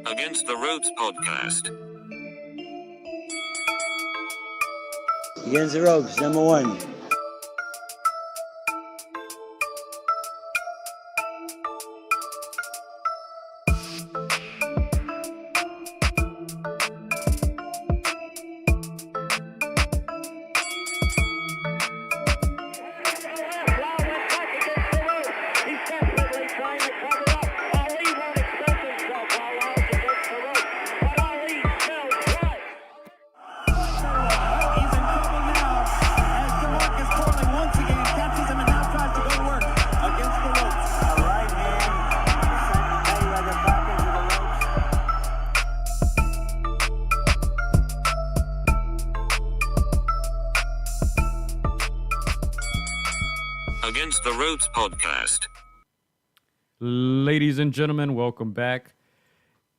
Against the Ropes podcast. Against the Ropes, number one. Against the Ropes podcast. Ladies and gentlemen, welcome back.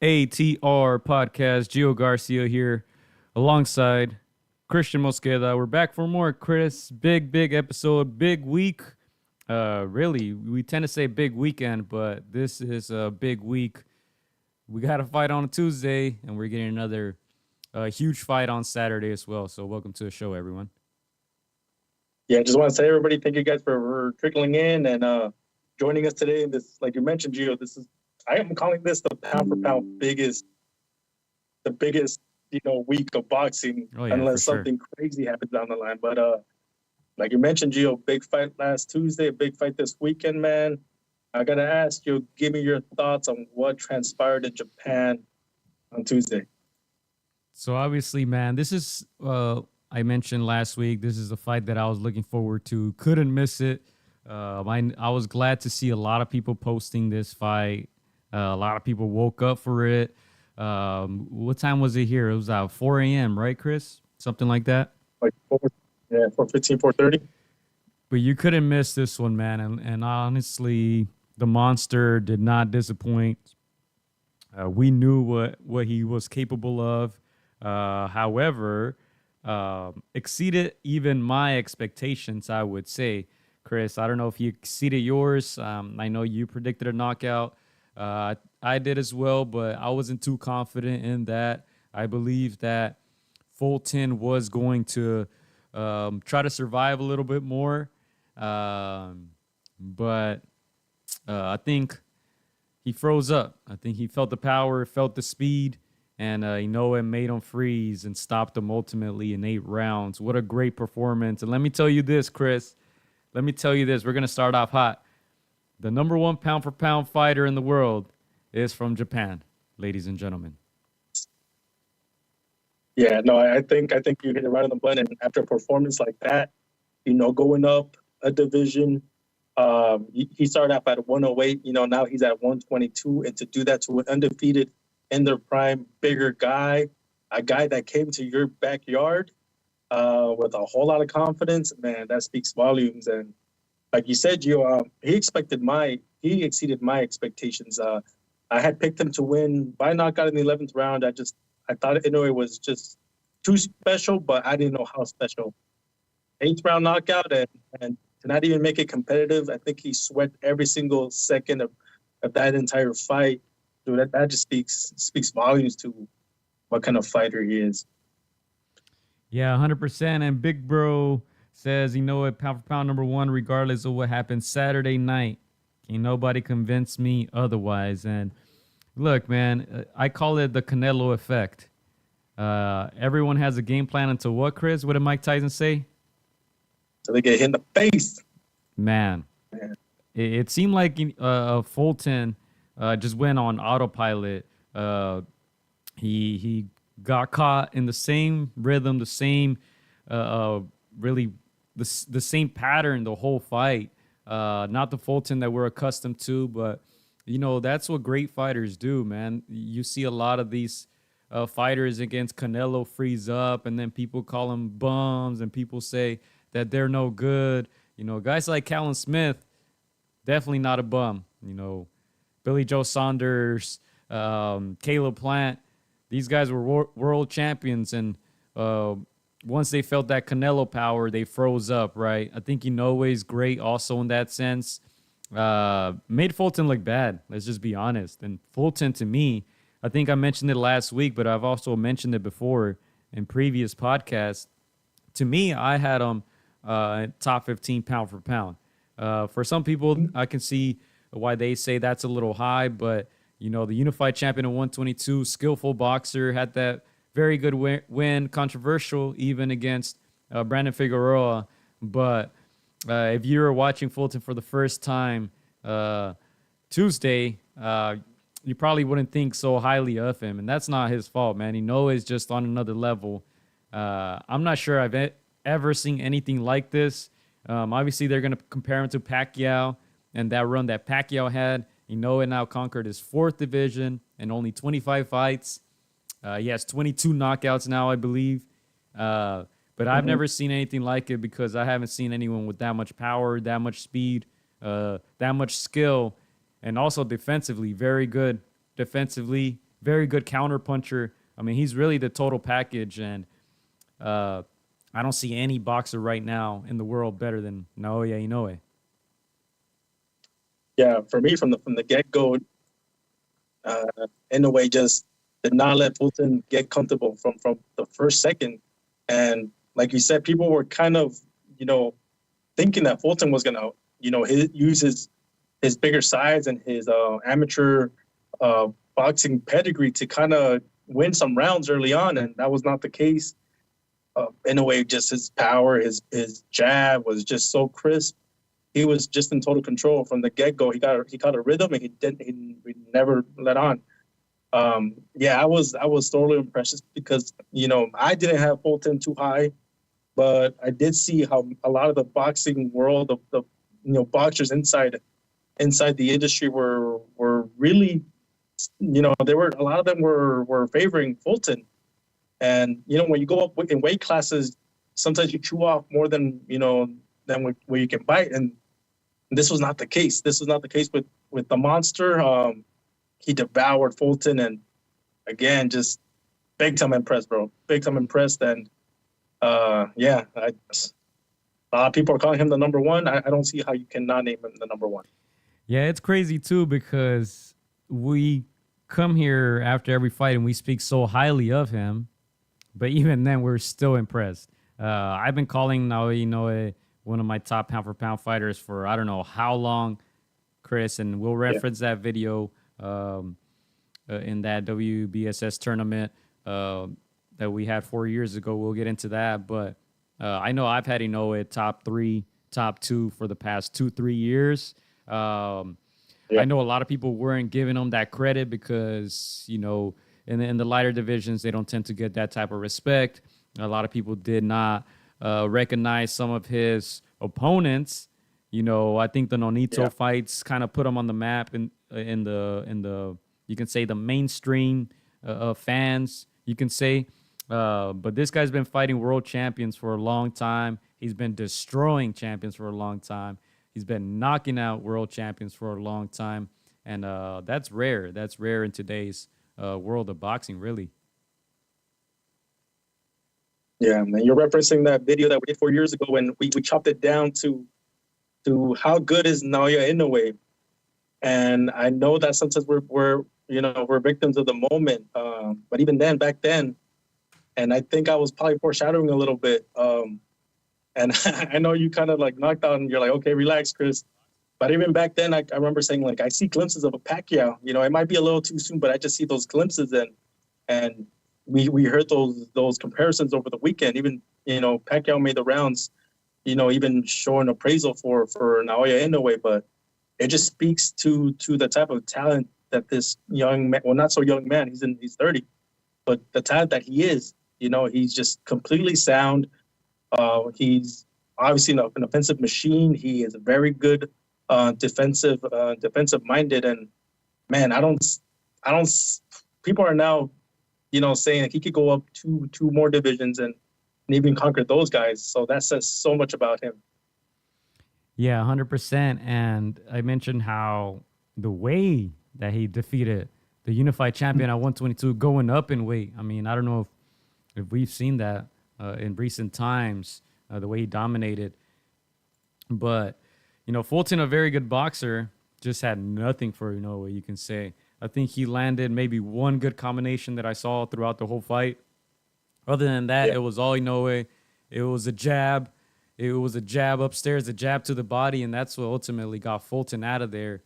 AtR podcast. Gio Garcia here alongside Christian Mosqueda. We're back for more, Chris. Big episode, big week. Really, we tend to say big weekend, but this is a big week. We got a fight on a Tuesday, and we're getting another huge fight on Saturday as well. So welcome to the show, everyone. Yeah, I just want to say, everybody, thank you guys for trickling in and joining us today. This, like you mentioned, Gio, I am calling this the pound for pound biggest week of boxing, unless something crazy happens down the line. But like you mentioned, Gio, big fight last Tuesday, a big fight this weekend, man. I gotta ask you, give me your thoughts on what transpired in Japan on Tuesday. So obviously, man, this is. I mentioned last week, this is a fight that I was looking forward to. Couldn't miss it. I was glad to see a lot of people posting this fight. A lot of people woke up for it. What time was it here? It was 4 a.m., right, Chris? Something like that? Like 4:15, 4:30. But you couldn't miss this one, man. And honestly, the monster did not disappoint. We knew what he was capable of. However, exceeded even my expectations, I would say. Chris, I don't know if you exceeded yours. I know you predicted a knockout. I did as well, but I wasn't too confident in that. I believe that Fulton was going to try to survive a little bit more. But I think he froze up. I think he felt the power, felt the speed. And Inoue made him freeze and stopped him ultimately in 8 rounds. What a great performance. And let me tell you this, Chris. We're going to start off hot. The number one pound-for-pound fighter in the world is from Japan, ladies and gentlemen. Yeah, no, I think you hit it right on the button. And after a performance like that, going up a division, he started off at 108. Now he's at 122. And to do that to an undefeated, in their prime, bigger guy, a guy that came to your backyard with a whole lot of confidence, man, that speaks volumes. And like you said, Gio, he exceeded my expectations. I had picked him to win by knockout in the 11th round. I thought Inoue was just too special, but I didn't know how special. 8th round knockout and to not even make it competitive. I think he sweat every single second of that entire fight. Dude, that just speaks volumes to what kind of fighter he is. Yeah, 100%. And Big Bro says, pound for pound number one, regardless of what happened Saturday night. Ain't nobody convince me otherwise. And look, man, I call it the Canelo effect. Everyone has a game plan until what, Chris? What did Mike Tyson say? So they get hit in the face. Man. It seemed like Fulton just went on autopilot. He got caught in the same rhythm, the same really the same pattern the whole fight. Not the Fulton that we're accustomed to, but that's what great fighters do, man. You see a lot of these fighters against Canelo freeze up, and then people call them bums, and people say that they're no good. Guys like Callum Smith, definitely not a bum. Billy Joe Saunders, Caleb Plant, these guys were world champions, and once they felt that Canelo power, they froze up, right? I think Inoue is great also in that sense. Made Fulton look bad, let's just be honest. And Fulton, to me, I think I mentioned it last week, but I've also mentioned it before in previous podcasts. To me, I had him top 15 pound for pound. For some people, I can see why they say that's a little high, but you know, the unified champion of 122, skillful boxer, had that very good win, controversial even against Brandon Figueroa. But if you were watching Fulton for the first time Tuesday, you probably wouldn't think so highly of him, and that's not his fault, man. Inoue is just on another level. I'm not sure I've ever seen anything like this. Obviously, they're going to compare him to Pacquiao and that run that Pacquiao had. Inoue now conquered his 4th division in only 25 fights. He has 22 knockouts now, I believe. But I've never seen anything like it because I haven't seen anyone with that much power, that much speed, that much skill, and also defensively, very good defensively, very good counter puncher. I mean, he's really the total package, and I don't see any boxer right now in the world better than Naoya Inoue. Yeah, for me, from the get-go, Inoue just did not let Fulton get comfortable from the first second. And like you said, people were kind of, thinking that Fulton was going to, use his bigger size and his amateur boxing pedigree to kind of win some rounds early on. And that was not the case. Inoue, just his power, his jab was just so crisp. He was just in total control from the get-go. He got a rhythm, and he never let on. I was thoroughly impressed because I didn't have Fulton too high, but I did see how a lot of the boxing world, the boxers inside the industry were really, a lot of them were favoring Fulton. And when you go up in weight classes, sometimes you chew off more than where you can bite, and this was not the case. This was not the case with the monster. He devoured Fulton, and again, just big time impressed, bro. Big time impressed, and a lot of people are calling him the number one. I don't see how you cannot name him the number one. Yeah, it's crazy too because we come here after every fight and we speak so highly of him, but even then we're still impressed. I've been calling Naoya Inoue one of my top pound for pound fighters for I don't know how long, Chris, and we'll reference that video in that WBSS tournament that we had 4 years ago. We'll get into that, but I know I've had Inoue top 3, top 2 for the past 2-3 years. I know a lot of people weren't giving him that credit because, in the lighter divisions, they don't tend to get that type of respect. A lot of people did not recognize some of his opponents. I think the Nonito fights kind of put him on the map in the you can say the mainstream fans, you can say. But this guy's been fighting world champions for a long time. He's been destroying champions for a long time. He's been knocking out world champions for a long time. And that's rare. That's rare in today's world of boxing, really. Yeah, man. You're referencing that video that we did 4 years ago when we chopped it down to how good is Naoya Inoue. And I know that sometimes we're victims of the moment. But even then, back then, and I think I was probably foreshadowing a little bit. And I know you kind of like knocked out and you're like, okay, relax, Chris. But even back then, I remember saying, like, I see glimpses of a Pacquiao. It might be a little too soon, but I just see those glimpses. And we heard those comparisons over the weekend. Even, Pacquiao made the rounds, even showing appraisal for Naoya Inoue. But it just speaks to the type of talent that this young man, well, not so young man, he's 30, but the talent that he is, he's just completely sound. He's obviously an offensive machine. He is a very good defensive minded. And man, I don't. People are now, saying that he could go up two more divisions and even conquer those guys. So that says so much about him. Yeah, 100%. And I mentioned how the way that he defeated the unified champion at 122 going up in weight. I mean, I don't know if we've seen that in recent times, the way he dominated. But, Fulton, a very good boxer, just had nothing for Inoue, you can say. I think he landed maybe one good combination that I saw throughout the whole fight. Other than that, it was all Inoue. It was a jab. It was a jab upstairs, a jab to the body, and that's what ultimately got Fulton out of there.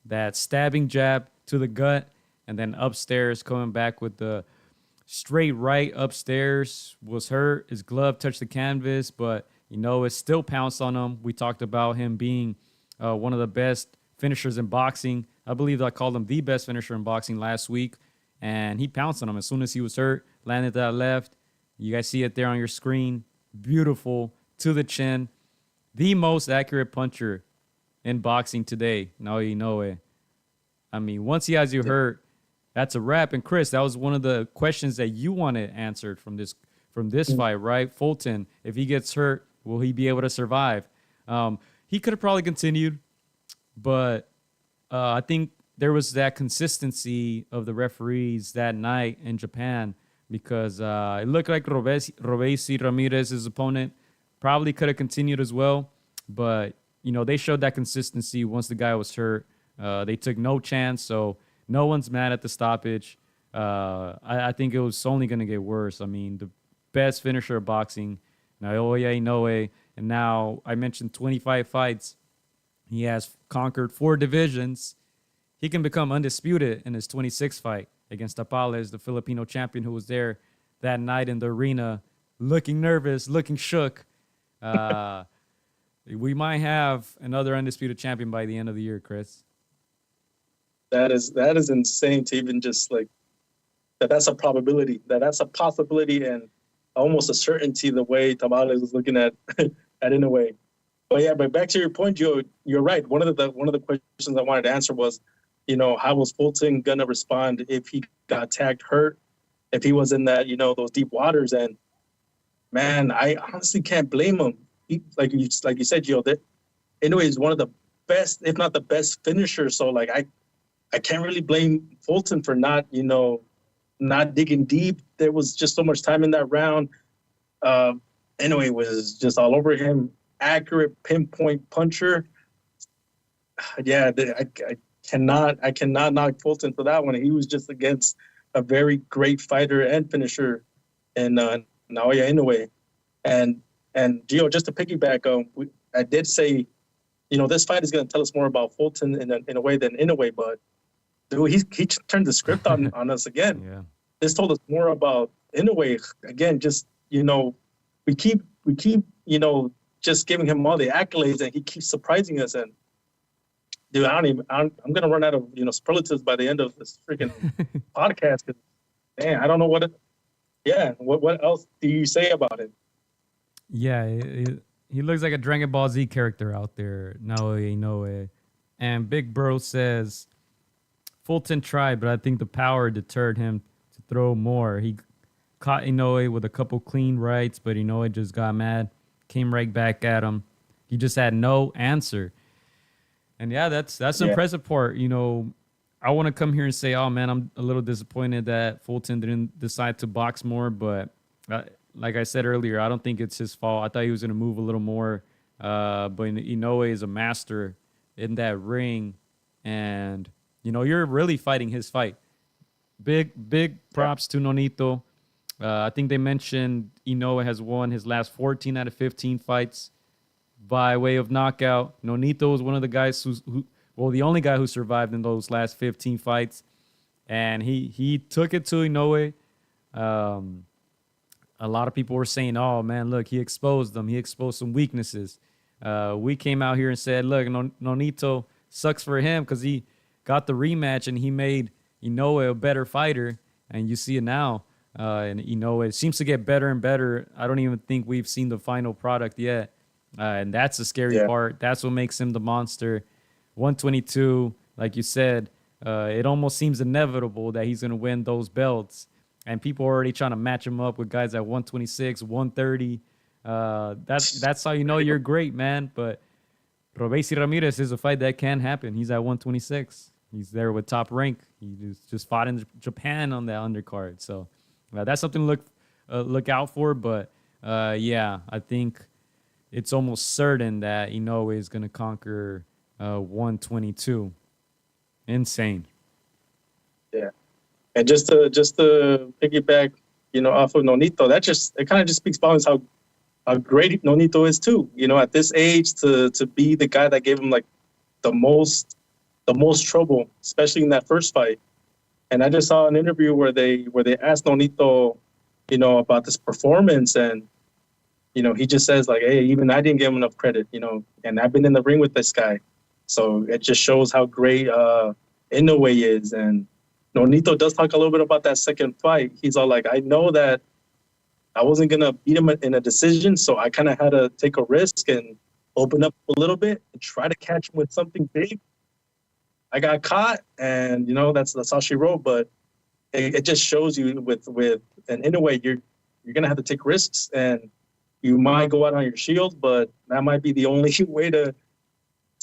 That stabbing jab to the gut, and then upstairs coming back with the straight right upstairs was hurt. His glove touched the canvas, but it still pounced on him. We talked about him being one of the best finishers in boxing. I believe I called him the best finisher in boxing last week, and he pounced on him as soon as he was hurt, landed that left. You guys see it there on your screen. Beautiful to the chin. The most accurate puncher in boxing today, Naoya Inoue. I mean, once he has you hurt, that's a wrap. And Chris, that was one of the questions that you wanted answered from this fight, right? Fulton, if he gets hurt, will he be able to survive? He could have probably continued, but I think there was that consistency of the referees that night in Japan, because it looked like Robeisy Ramirez, his opponent, probably could have continued as well. But, they showed that consistency once the guy was hurt. They took no chance, so no one's mad at the stoppage. I think it was only going to get worse. I mean, the best finisher of boxing, Naoya Inoue, and now I mentioned 25 fights. He has conquered 4 divisions. He can become undisputed in his 26th fight against Tapales, the Filipino champion who was there that night in the arena, looking nervous, looking shook. We might have another undisputed champion by the end of the year, Chris. That is insane to even just like that's a probability, that's a possibility, and almost a certainty the way Tapales was looking at Inoue. But back to your point, Joe, you're right. One of the questions I wanted to answer was, how was Fulton gonna respond if he got tagged hurt, if he was in that, those deep waters? And man, I honestly can't blame him. Like you said, Joe, that Inoue is one of the best, if not the best finisher. So like I can't really blame Fulton for not digging deep. There was just so much time in that round. Inoue was just all over him. Accurate pinpoint puncher. Yeah, I cannot knock Fulton for that one. He was just against a very great fighter and finisher in Naoya Inoue. And Gio, just to piggyback, I did say, this fight is going to tell us more about Fulton in a way than Inoue, but dude, he turned the script on us again. Yeah. This told us more about Inoue. Again, just, we keep just giving him all the accolades, and he keeps surprising us. And dude, I'm gonna run out of superlatives by the end of this freaking podcast. Man, I don't know what else do you say about it? Yeah, he looks like a Dragon Ball Z character out there, Naoya Inoue. And Big Bro says Fulton tried, but I think the power deterred him to throw more. He caught Inoue with a couple clean rights, but Inoue just got mad. Came right back at him. He just had no answer. And yeah, that's the impressive part. I want to come here and say, oh man, I'm a little disappointed that Fulton didn't decide to box more. But like I said earlier, I don't think it's his fault. I thought he was going to move a little more. But Inoue is a master in that ring. And, you're really fighting his fight. Big props to Nonito. I think they mentioned Inoue has won his last 14 out of 15 fights by way of knockout. Nonito was one of the guys the only guy who survived in those last 15 fights. And he took it to Inoue. A lot of people were saying, oh, man, look, he exposed them. He exposed some weaknesses. We came out here and said, look, Nonito sucks for him because he got the rematch and he made Inoue a better fighter. And you see it now. And Inoue seems to get better and better. I don't even think we've seen the final product yet. And that's the scary part. That's what makes him the monster. 122, like you said, it almost seems inevitable that he's going to win those belts. And people are already trying to match him up with guys at 126, 130. That's how you know you're great, man. But Robeisy Ramirez is a fight that can happen. He's at 126. He's there with Top Rank. He just fought in Japan on that undercard. So that's something to look out for. But I think it's almost certain that Inoue is going to conquer 122. Insane. And just to piggyback, off of Nonito, it kind of just speaks volumes how great Nonito is too. At this age to be the guy that gave him like the most trouble, especially in that first fight. And I just saw an interview where they asked Nonito, about this performance, and he just says like, hey, even I didn't give him enough credit, and I've been in the ring with this guy, so it just shows how great Inoue is. And Nonito does talk a little bit about that second fight. He's all like, I know that I wasn't gonna beat him in a decision, so I kind of had to take a risk and open up a little bit and try to catch him with something big. I got caught, and that's how she wrote. But it just shows you with an Inoue, you're gonna have to take risks, and you might go out on your shield, but that might be the only way to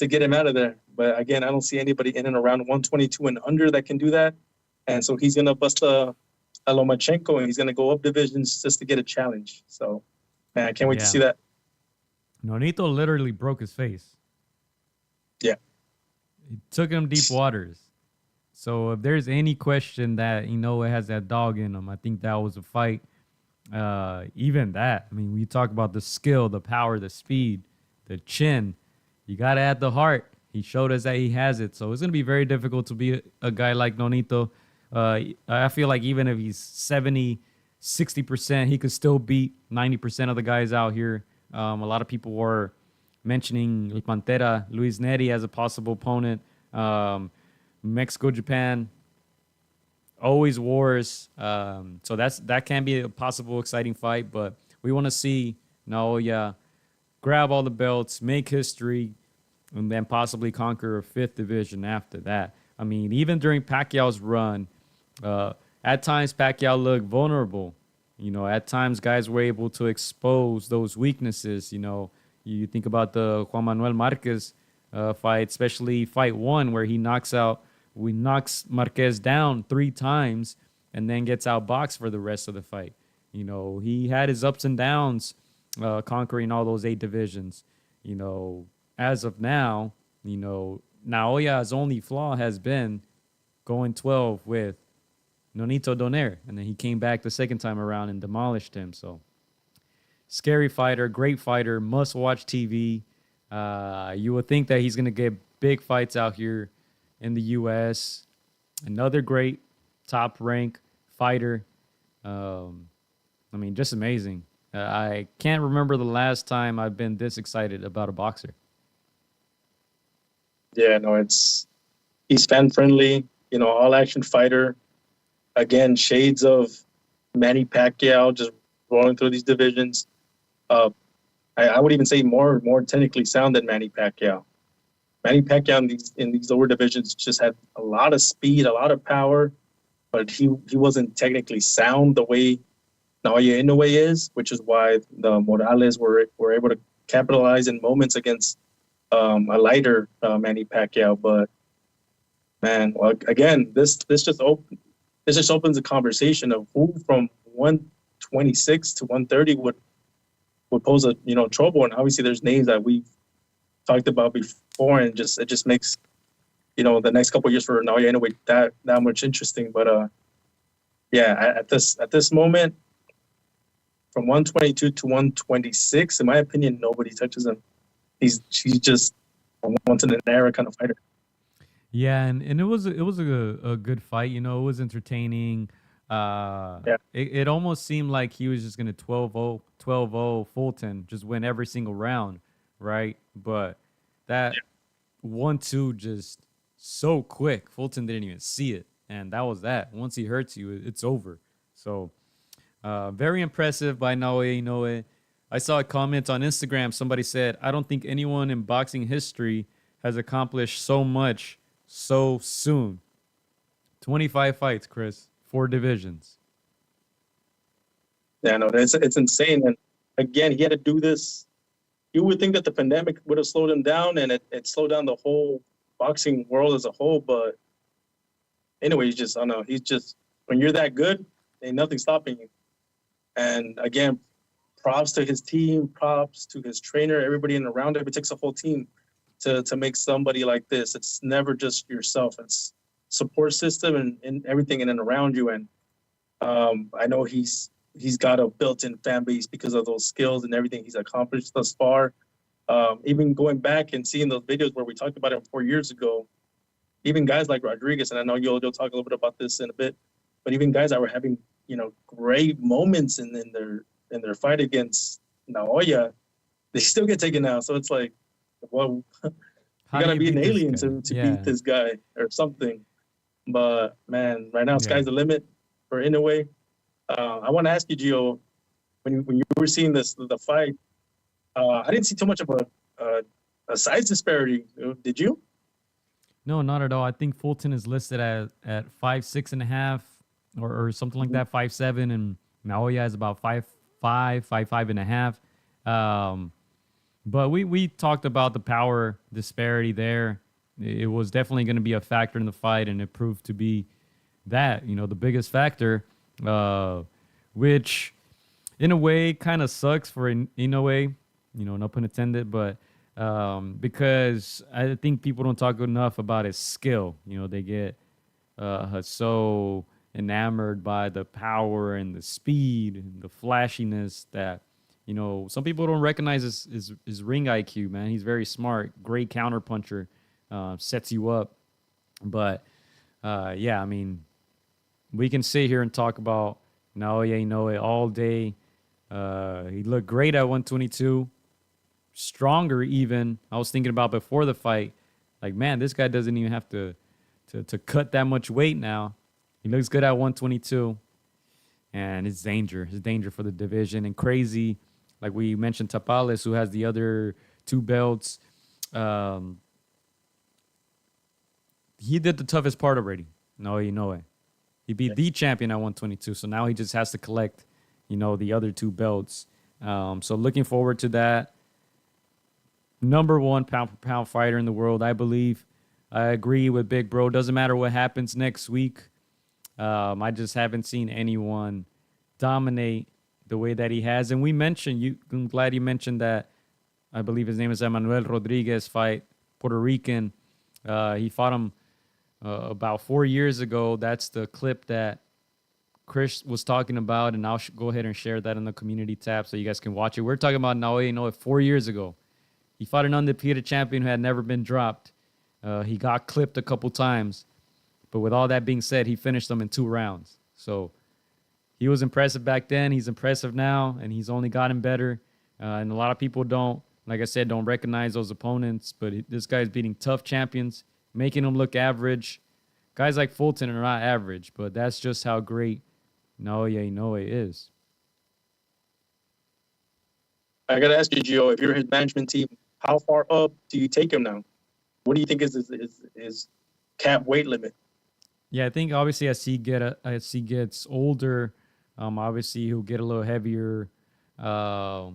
get him out of there. But again, I don't see anybody in and around 122 and under that can do that. And so he's gonna bust a Lomachenko, and he's gonna go up divisions just to get a challenge. So, man, I can't wait to see that. Nonito literally broke his face. Yeah. He took him deep waters. So if there's any question that it has that dog in him, I think that was a fight. Even that, I mean, we talk about the skill, the power, the speed, the chin. You got to add the heart. He showed us that he has it. So it's going to be very difficult to be a guy like Nonito. I feel like even if he's 70, 60%, he could still beat 90% of the guys out here. A lot of people were mentioning El Pantera, Luis Neri as a possible opponent. Mexico, Japan, always wars. So that can be a possible exciting fight. But we want to see Naoya grab all the belts, make history, and then possibly conquer a fifth division after that. I mean, even during Pacquiao's run, at times Pacquiao looked vulnerable. At times guys were able to expose those weaknesses. You think about the Juan Manuel Marquez fight, especially fight 1, where he knocks Marquez down 3 times and then gets outboxed for the rest of the fight. He had his ups and downs conquering all those 8 divisions. As of now, Naoya's only flaw has been going 12 with Nonito Donaire, and then he came back the second time around and demolished him. So, scary fighter, great fighter, must-watch TV. You would think that he's going to get big fights out here in the U.S. Another great top-rank fighter. Just amazing. I can't remember the last time I've been this excited about a boxer. Yeah, no, he's fan-friendly, all-action fighter. Again, shades of Manny Pacquiao, just rolling through these divisions. I would even say more technically sound than Manny Pacquiao. Manny Pacquiao in these lower divisions just had a lot of speed, a lot of power, but he wasn't technically sound the way Naoya Inoue is, which is why the Morales were able to capitalize in moments against a lighter Manny Pacquiao. But man, well, again, this just opens a conversation of who from 126 to 130 would pose a trouble. And obviously there's names that we've talked about before, and it just makes the next couple of years for Naoya Inoue that much interesting. But at this moment, from 122 to 126, in my opinion, nobody touches him. She's just a once in an era kind of fighter. Yeah, and it was a good fight. It was entertaining. It almost seemed like he was just going to 12-0 Fulton, just win every single round, right? But that 1-2 just so quick. Fulton didn't even see it, and that was that. Once he hurts you, it's over. So very impressive by Naoya Inoue. I saw a comment on Instagram. Somebody said, I don't think anyone in boxing history has accomplished so much so soon. 25 fights, Chris. 4 divisions. Yeah, no, it's insane. And again, he had to do this. You would think that the pandemic would have slowed him down, and it slowed down the whole boxing world as a whole. But anyway, he's just when you're that good, ain't nothing stopping you. And again, props to his team, props to his trainer, everybody in around him. It takes a whole team to make somebody like this. It's never just yourself. It's support system and everything in and around you. And I know he's got a built-in fan base because of those skills and everything he's accomplished thus far. Even going back and seeing those videos where we talked about him 4 years ago, even guys like Rodriguez, and I know you'll talk a little bit about this in a bit, but even guys that were having, great moments in their fight against Naoya, they still get taken out. So it's like, well, you gotta be an alien to beat this guy or something. But man, right now sky's the limit for Inoue. I want to ask you, Gio, when you were seeing the fight, I didn't see too much of a size disparity. Did you? No, not at all. I think Fulton is listed at 5'6.5" or something like that, 5'7", and Naoya is about 5'5", 5'5.5". But we talked about the power disparity there. It was definitely going to be a factor in the fight, and it proved to be that, the biggest factor, which in a way kind of sucks for Inoue, no pun intended, but because I think people don't talk enough about his skill. They get so enamored by the power and the speed and the flashiness that, some people don't recognize his ring IQ, man. He's very smart, great counter puncher, sets you up. But, yeah, I mean, we can sit here and talk about Naoya Inoue all day. He looked great at 122. Stronger even. I was thinking about before the fight, like, man, this guy doesn't even have to cut that much weight now. He looks good at 122. And it's danger. It's danger for the division. And crazy, like we mentioned, Tapales, who has the other 2 belts. He did the toughest part already. Inoue. He beat the champion at 122. So now he just has to collect, the other 2 belts. So looking forward to that. Number 1 pound-for-pound fighter in the world, I believe. I agree with Big Bro. Doesn't matter what happens next week. I just haven't seen anyone dominate the way that he has. And I'm glad you mentioned that. I believe his name is Emmanuel Rodriguez fight, Puerto Rican. He fought him about 4 years ago. That's the clip that Chris was talking about, and I'll go ahead and share that in the community tab so you guys can watch it. We're talking about Naoya Inoue 4 years ago. He fought an undefeated champion who had never been dropped. He got clipped a couple times. But with all that being said, he finished them in 2 rounds. So he was impressive back then. He's impressive now, and he's only gotten better. And a lot of people don't recognize those opponents. But this guy's beating tough champions, making them look average. Guys like Fulton are not average, but that's just how great Naoya Inoue is. I got to ask you, Gio, if you're his management team, how far up do you take him now? What do you think is his cap weight limit? Yeah, I think obviously as he gets older, obviously he'll get a little heavier. I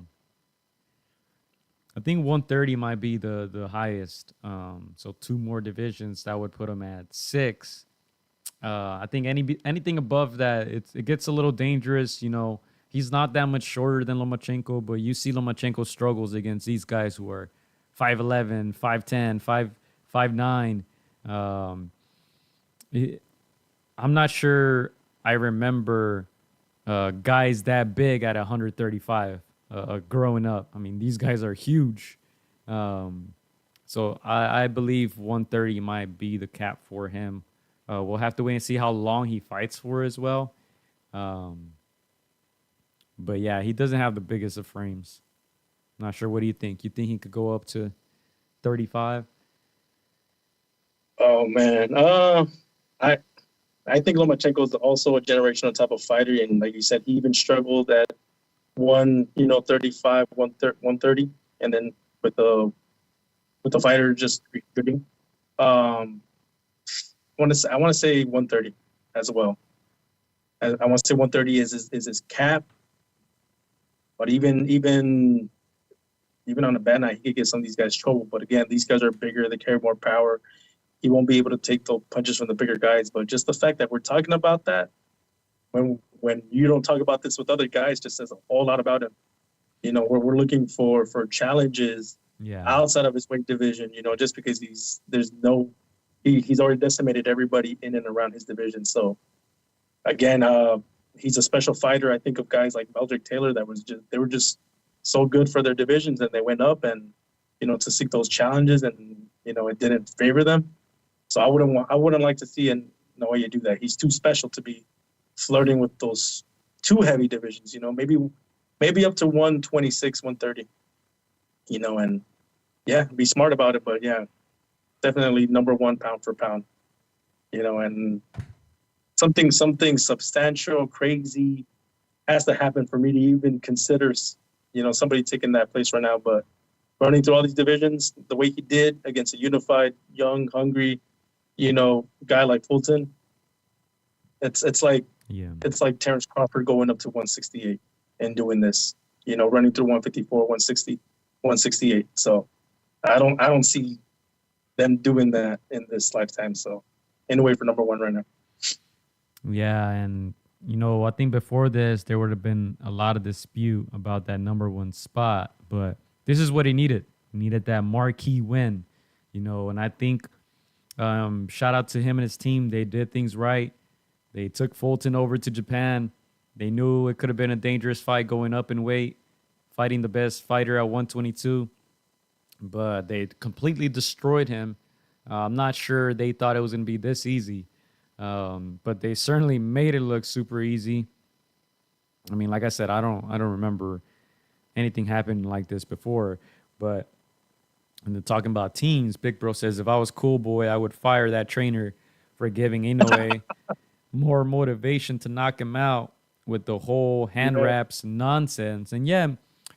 think 130 might be the highest. So 2 more divisions, that would put him at 6. I think anything above that, it gets a little dangerous. He's not that much shorter than Lomachenko, but you see Lomachenko struggles against these guys who are 5'11", 5'10", 5'9". I'm not sure I remember guys that big at 135 growing up. I mean, these guys are huge. So I believe 130 might be the cap for him. We'll have to wait and see how long he fights for as well. But yeah, he doesn't have the biggest of frames. Not sure. What do you think? You think he could go up to 35? Oh man, I think Lomachenko is also a generational type of fighter, and like you said, he even struggled at 135, 130, and then with the fighter just recruiting. I want to say 130 as well. I want to say 130 is his cap. But even on a bad night, he could get some of these guys trouble. But again, these guys are bigger. They carry more power. He won't be able to take the punches from the bigger guys. But just the fact that we're talking about that, when you don't talk about this with other guys, just says a whole lot about him. We're looking for challenges outside of his weight division. Just because there's no he's already decimated everybody in and around his division. So again, he's a special fighter. I think of guys like Meldrick Taylor they were just so good for their divisions, and they went up and to seek those challenges, and it didn't favor them. So I wouldn't like to see Naoya do that. He's too special to be flirting with those too heavy divisions. Maybe up to 126, 130. And yeah, be smart about it. But yeah, definitely number one pound for pound. And something substantial, crazy has to happen for me to even consider somebody taking that place right now. But running through all these divisions the way he did against a unified, young, hungry, guy like Fulton, it's like Terence Crawford going up to 168 and doing this, running through 154, 160, 168. So I don't see them doing that in this lifetime. So Inoue for number one right now. Yeah, and I think before this there would have been a lot of dispute about that number one spot, but this is what he needed. He needed that marquee win, and I think shout out to him and his team. They did things right. They took Fulton over to Japan. They knew it could have been a dangerous fight going up in weight, fighting the best fighter at 122, but they completely destroyed him. I'm not sure they thought it was going to be this easy, but they certainly made it look super easy. I mean, like I said, I don't remember anything happening like this before, but and then talking about teams, Big Bro says, if I was Cool Boy, I would fire that trainer for giving Inoue more motivation to knock him out with the whole hand wraps nonsense. And yeah,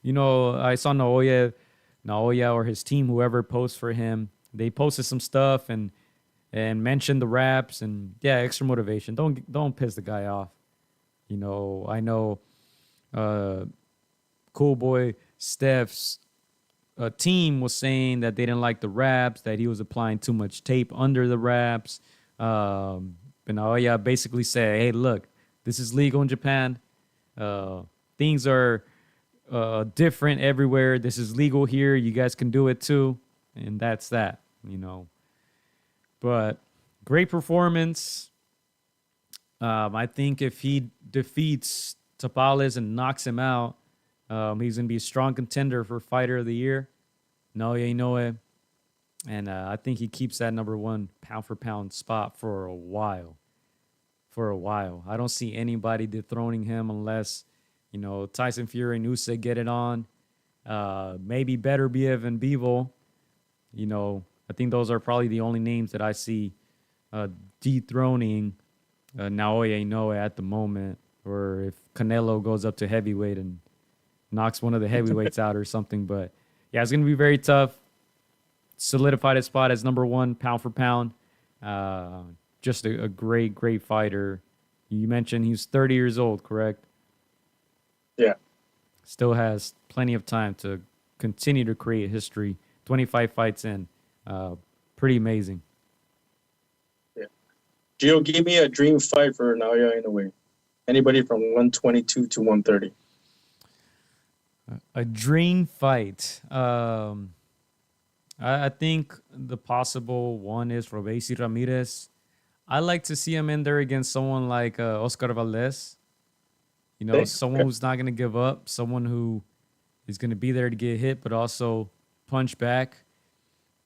I saw Naoya or his team, whoever posts for him, they posted some stuff and mentioned the wraps and yeah, extra motivation. Don't piss the guy off. I know Cool Boy Steph's team was saying that they didn't like the wraps, that he was applying too much tape under the wraps. Naoya basically said, hey, look, this is legal in Japan. Things are different everywhere. This is legal here. You guys can do it too. And that's that, But great performance. I think if he defeats Tapales and knocks him out, he's going to be a strong contender for Fighter of the Year. Naoya Inoue. And I think he keeps that number one pound-for-pound spot for a while. I don't see anybody dethroning him unless, Tyson Fury and Usyk get it on. Maybe Beterbiev and Bivol. I think those are probably the only names that I see dethroning Naoya Inoue at the moment. Or if Canelo goes up to heavyweight and knocks one of the heavyweights out or something. But, yeah, it's going to be very tough. Solidified his spot as number one pound for pound. Just a great, great fighter. You mentioned he's 30 years old, correct? Yeah. Still has plenty of time to continue to create history. 25 fights in. Pretty amazing. Yeah. Gio, give me a dream fight for Naoya Inoue. Anybody from 122 to 130. A dream fight. I think the possible one is Robeisy Ramirez. I like to see him in there against someone like Oscar Valdez. Someone who's not going to give up, someone who is going to be there to get hit, but also punch back.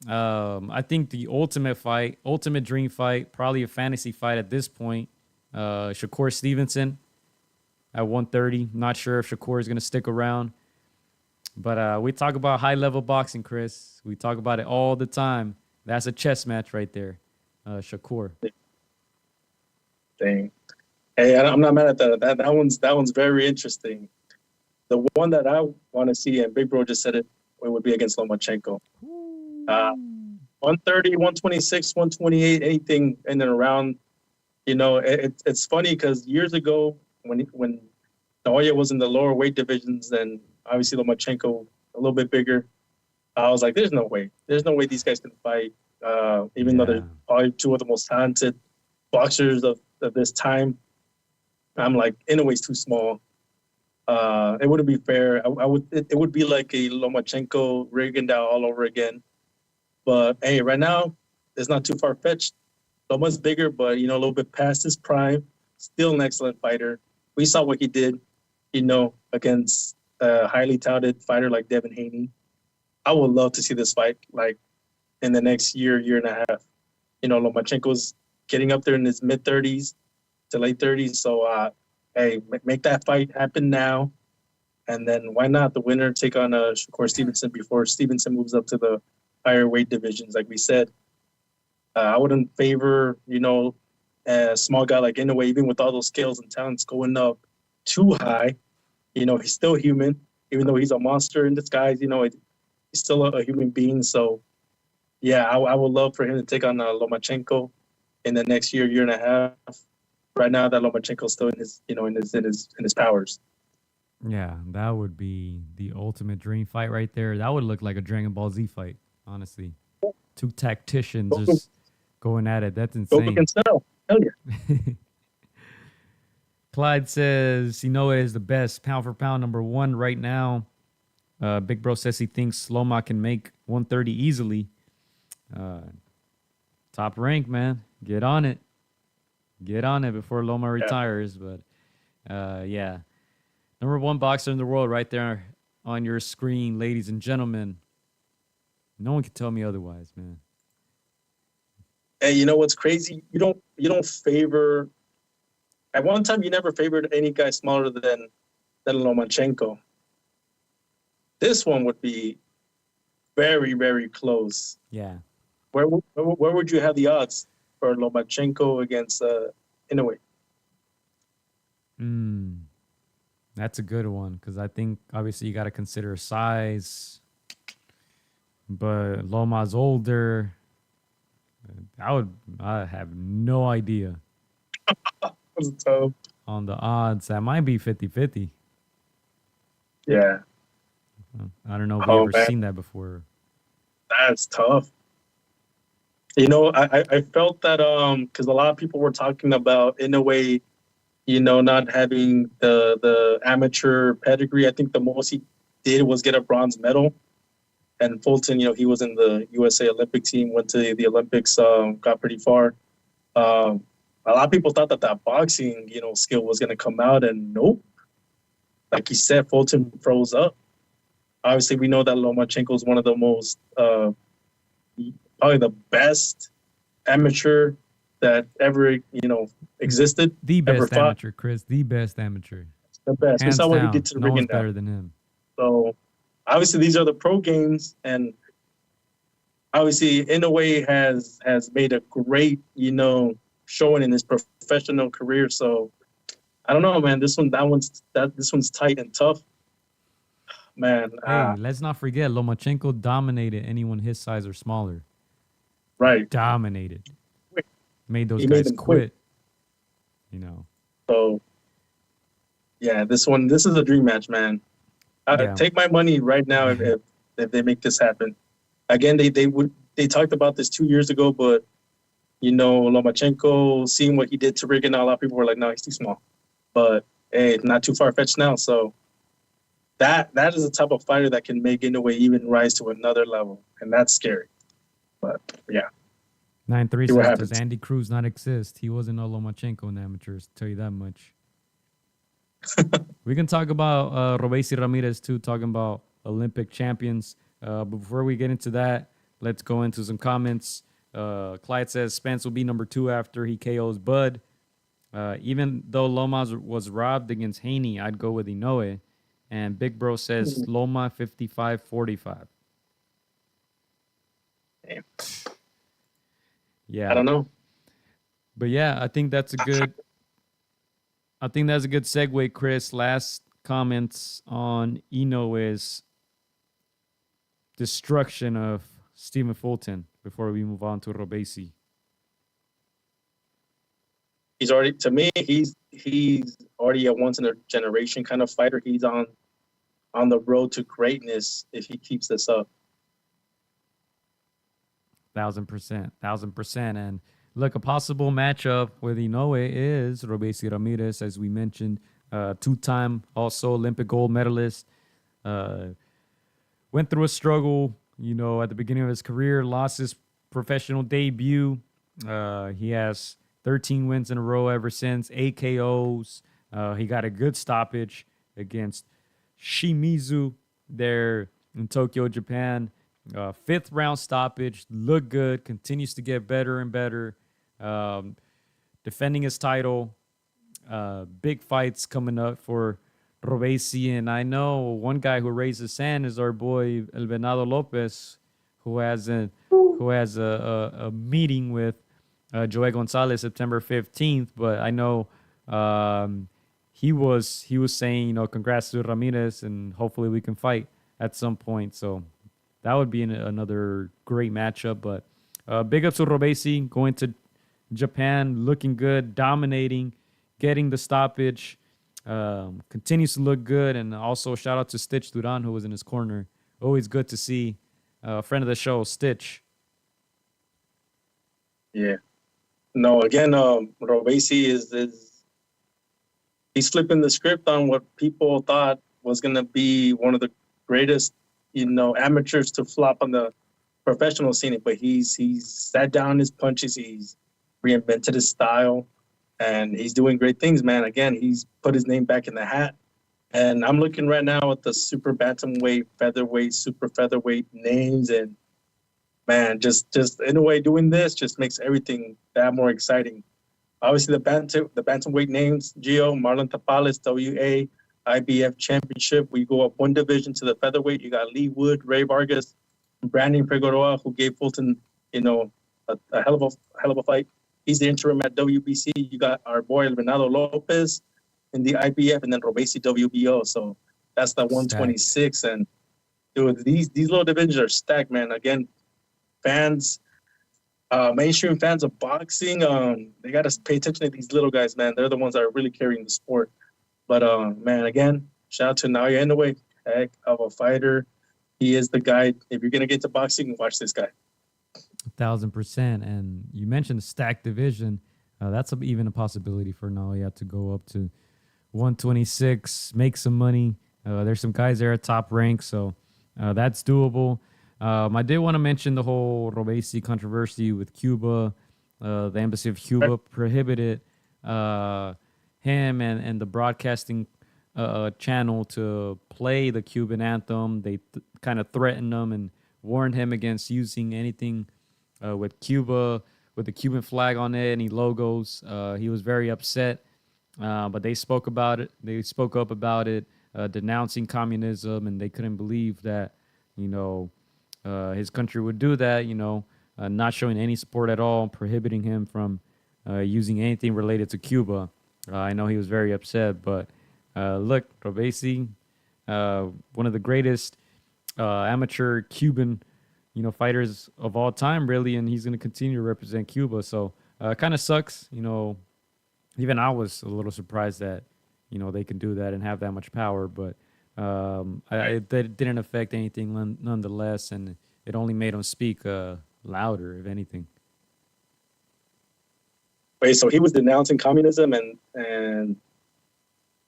I think the ultimate dream fight, probably a fantasy fight at this point, Shakur Stevenson at 130. Not sure if Shakur is going to stick around. But we talk about high-level boxing, Chris. We talk about it all the time. That's a chess match right there, Shakur. Dang. Hey, I'm not mad at that. That one's very interesting. The one that I want to see, and Big Bro just said it would be against Lomachenko. 130, 126, 128, anything in and around. It's funny because years ago when Naoya was in the lower weight divisions and obviously Lomachenko a little bit bigger, I was like, there's no way these guys can fight. Even though they're probably two of the most talented boxers of this time. I'm like, Inoue's too small. It wouldn't be fair. It would be like a Lomachenko Rigondeaux all over again. But hey, right now, it's not too far-fetched. Loma's bigger, but, a little bit past his prime. Still an excellent fighter. We saw what he did, against a highly touted fighter like Devin Haney. I would love to see this fight, like, in the next year and a half. Lomachenko's getting up there in his mid-30s to late 30s. So, hey, make that fight happen now. And then why not the winner take on Shakur Stevenson before Stevenson moves up to the higher weight divisions, like we said. I wouldn't favor, a small guy like Inoue, even with all those skills and talents going up too high. He's still human, even though he's a monster in disguise. He's still a human being. So, yeah, I would love for him to take on Lomachenko in the next year and a half. Right now, that Lomachenko's still in his, in his powers. Yeah, that would be the ultimate dream fight right there. That would look like a Dragon Ball Z fight, honestly. Two tacticians just going at it. That's insane. Hell yeah. Clyde says Inoue is the best pound for pound number one right now. Big Bro says he thinks Loma can make 130 easily. Top rank, man. Get on it. Get on it before Loma retires. But, yeah. Number one boxer in the world right there on your screen, ladies and gentlemen. No one can tell me otherwise, man. Hey, you know what's crazy? You don't favor. At one time, you never favored any guy smaller than Lomachenko. This one would be very, very close. Yeah. Where would you have the odds for Lomachenko against Inoue? That's a good one because I think obviously you got to consider size, but Loma's older. I have no idea on the odds. That might be 50-50. Yeah. I don't know if you've ever seen that before. That's tough. I felt that because a lot of people were talking about Inoue, not having the amateur pedigree. I think the most he did was get a bronze medal. And Fulton, he was in the USA Olympic team, went to the Olympics, got pretty far. A lot of people thought that boxing, skill was going to come out, and nope. Like you said, Fulton froze up. Obviously, we know that Lomachenko is one of the most, probably the best amateur that ever, existed. The best amateur, Chris. The best amateur. The best. We saw what he did to the ring. No one's better than him. So, obviously, these are the pro games, and obviously, Inoue has made a great, showing in his professional career. So, I don't know, man. This one's tight and tough, man. Hey, let's not forget, Lomachenko dominated anyone his size or smaller. Right, dominated. Made those guys quit. So, yeah, this is a dream match, man. Take my money right now if they make this happen. Again, they talked about this 2 years ago, but Lomachenko, seeing what he did to Reagan, a lot of people were like, no, he's too small. But hey, it's not too far fetched now. So that is the type of fighter that can make Inoue even rise to another level, and that's scary. But yeah. 9-3 says, does Andy Cruz not exist? He wasn't a Lomachenko in amateurs, tell you that much. We can talk about Robeisy Ramirez too, talking about Olympic champions. But before we get into that, let's go into some comments. Clyde says Spence will be number 2 after he KOs Bud. Even though Loma was robbed against Haney, I'd go with Inoue. And Big Bro says Loma 55-45. Damn. Yeah. I don't know. But yeah, I think that's a good segue, Chris. Last comments on Inoue's destruction of Stephen Fulton before we move on to Robeisy. He's already already a once in a generation kind of fighter. He's on the road to greatness if he keeps this up. 1,000%. And look, a possible matchup with Inoue is Robeisy Ramirez, as we mentioned, 2-time also Olympic gold medalist. Went through a struggle, at the beginning of his career, lost his professional debut. He has 13 wins in a row ever since, 8 KOs. He got a good stoppage against Shimizu there in Tokyo, Japan. Fifth round stoppage, looked good, continues to get better and better. Defending his title, big fights coming up for Robesi. And I know one guy who raised his hand is our boy El Venado Lopez, who has a meeting with Joey Gonzalez September 15th. But I know he was saying, congrats to Ramirez, and hopefully we can fight at some point. So that would be another great matchup. But big ups to Robesi, going to Japan, looking good, dominating, getting the stoppage, continues to look good. And also shout out to Stitch Duran, who was in his corner. Always good to see a friend of the show, Stitch. Yeah. No, again, Robesi is he's flipping the script on what people thought was going to be one of the greatest, amateurs to flop on the professional scene. But he's sat down his punches. He's reinvented his style, and he's doing great things, man. Again, he's put his name back in the hat. And I'm looking right now at the super bantamweight, featherweight, super featherweight names, and man, just in a way, doing this just makes everything that more exciting. Obviously, the bantamweight names: Gio, Marlon Tapales, WA, IBF Championship. We go up one division to the featherweight. You got Lee Wood, Ray Vargas, Brandon Figueroa, who gave Fulton, a hell of a fight. He's the interim at WBC. You got our boy Venado Lopez in the IBF, and then Robesi WBO. So that's the 126. And dude, these little divisions are stacked, man. Again, fans, mainstream fans of boxing, they got to pay attention to these little guys, man. They're the ones that are really carrying the sport. But man, again, shout out to Naoya Inoue, heck of a fighter. He is the guy. If you're gonna get to boxing, watch this guy. 1,000%. And you mentioned the stacked division. That's even a possibility for Naoya to go up to 126, make some money. There's some guys there at top rank, so that's doable. I did want to mention the whole Robesi controversy with Cuba. The embassy of Cuba prohibited him and the broadcasting channel to play the Cuban anthem. They kind of threatened him and warned him against using anything with Cuba, with the Cuban flag on it, any logos. He was very upset, but they spoke about it. They spoke up about it, denouncing communism, and they couldn't believe that, his country would do that, not showing any support at all, prohibiting him from using anything related to Cuba. I know he was very upset, but look, Robesi, one of the greatest amateur Cuban, fighters of all time, really, and he's going to continue to represent Cuba. So it kind of sucks, even I was a little surprised that, they can do that and have that much power, but it didn't affect anything nonetheless, and it only made him speak louder, if anything. Wait, so he was denouncing communism, and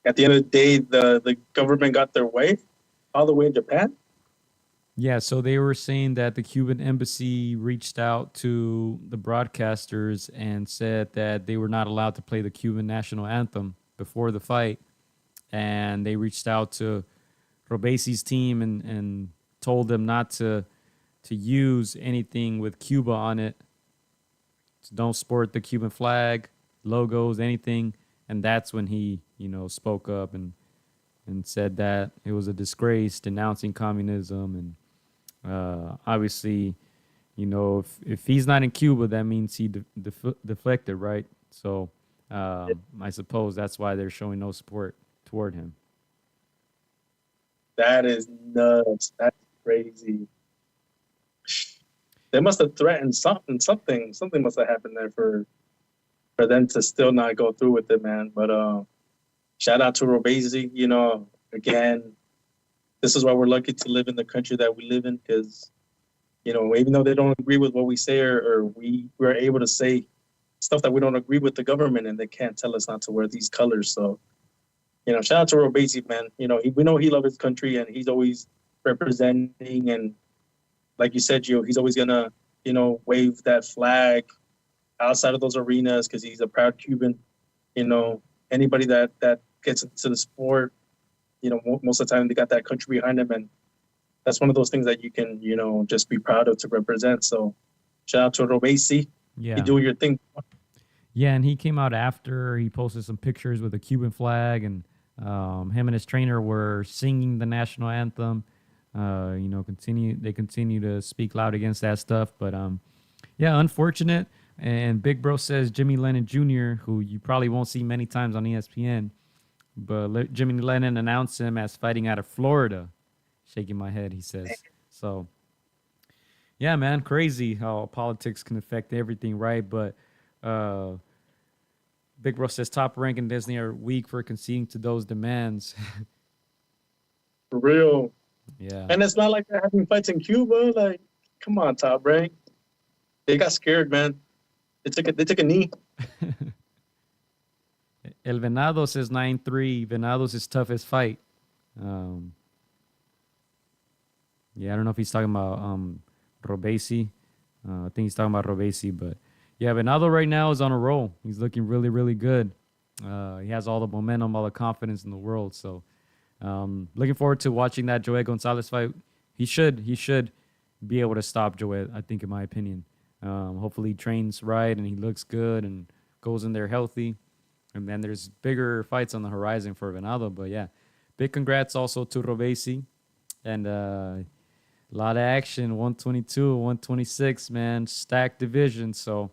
at the end of the day, the government got their way all the way in Japan? Yeah, so they were saying that the Cuban embassy reached out to the broadcasters and said that they were not allowed to play the Cuban national anthem before the fight. And they reached out to Robesi's team and told them not to use anything with Cuba on it. So don't sport the Cuban flag, logos, anything. And that's when he, spoke up and said that it was a disgrace, denouncing communism. And obviously, if he's not in Cuba, that means he deflected, right? So I suppose that's why they're showing no support toward him. That is nuts. That's crazy. They must have threatened something. Something must have happened there for them to still not go through with it, man. But shout out to Robesi. Again, this is why we're lucky to live in the country that we live in, because, even though they don't agree with what we say, or we're able to say stuff that we don't agree with the government, and they can't tell us not to wear these colors. So, shout out to Robesi, man. We know he loves his country, and he's always representing. And like you said, Gio, he's always gonna wave that flag outside of those arenas because he's a proud Cuban. Anybody that gets into the sport, most of the time they got that country behind them, and that's one of those things that you can, just be proud of to represent. So shout out to Robesi. Yeah. You doing your thing. Yeah, and he came out after. He posted some pictures with a Cuban flag, and him and his trainer were singing the national anthem. They continue to speak loud against that stuff. But, yeah, unfortunate. And Big Bro says Jimmy Lennon Jr., who you probably won't see many times on ESPN, but Jimmy Lennon announced him as fighting out of Florida. Shaking my head, he says. So, yeah, man, crazy how politics can affect everything, right? But Big Bro says Top Rank and Disney are weak for conceding to those demands. For real. Yeah. And it's not like they're having fights in Cuba. Like, come on, Top Rank. They got scared, man. They took a knee. El Venado says 9-3. Venado's his toughest fight. Yeah, I don't know if he's talking about Robesi. I think he's talking about Robesi, but yeah, Venado right now is on a roll. He's looking really, really good. He has all the momentum, all the confidence in the world. So looking forward to watching that Joel Gonzalez fight. He should be able to stop Joel, I think, in my opinion. Hopefully he trains right and he looks good and goes in there healthy. And then there's bigger fights on the horizon for Venado. But yeah, big congrats also to Robesi. And a lot of action, 122, 126, man. Stacked division. So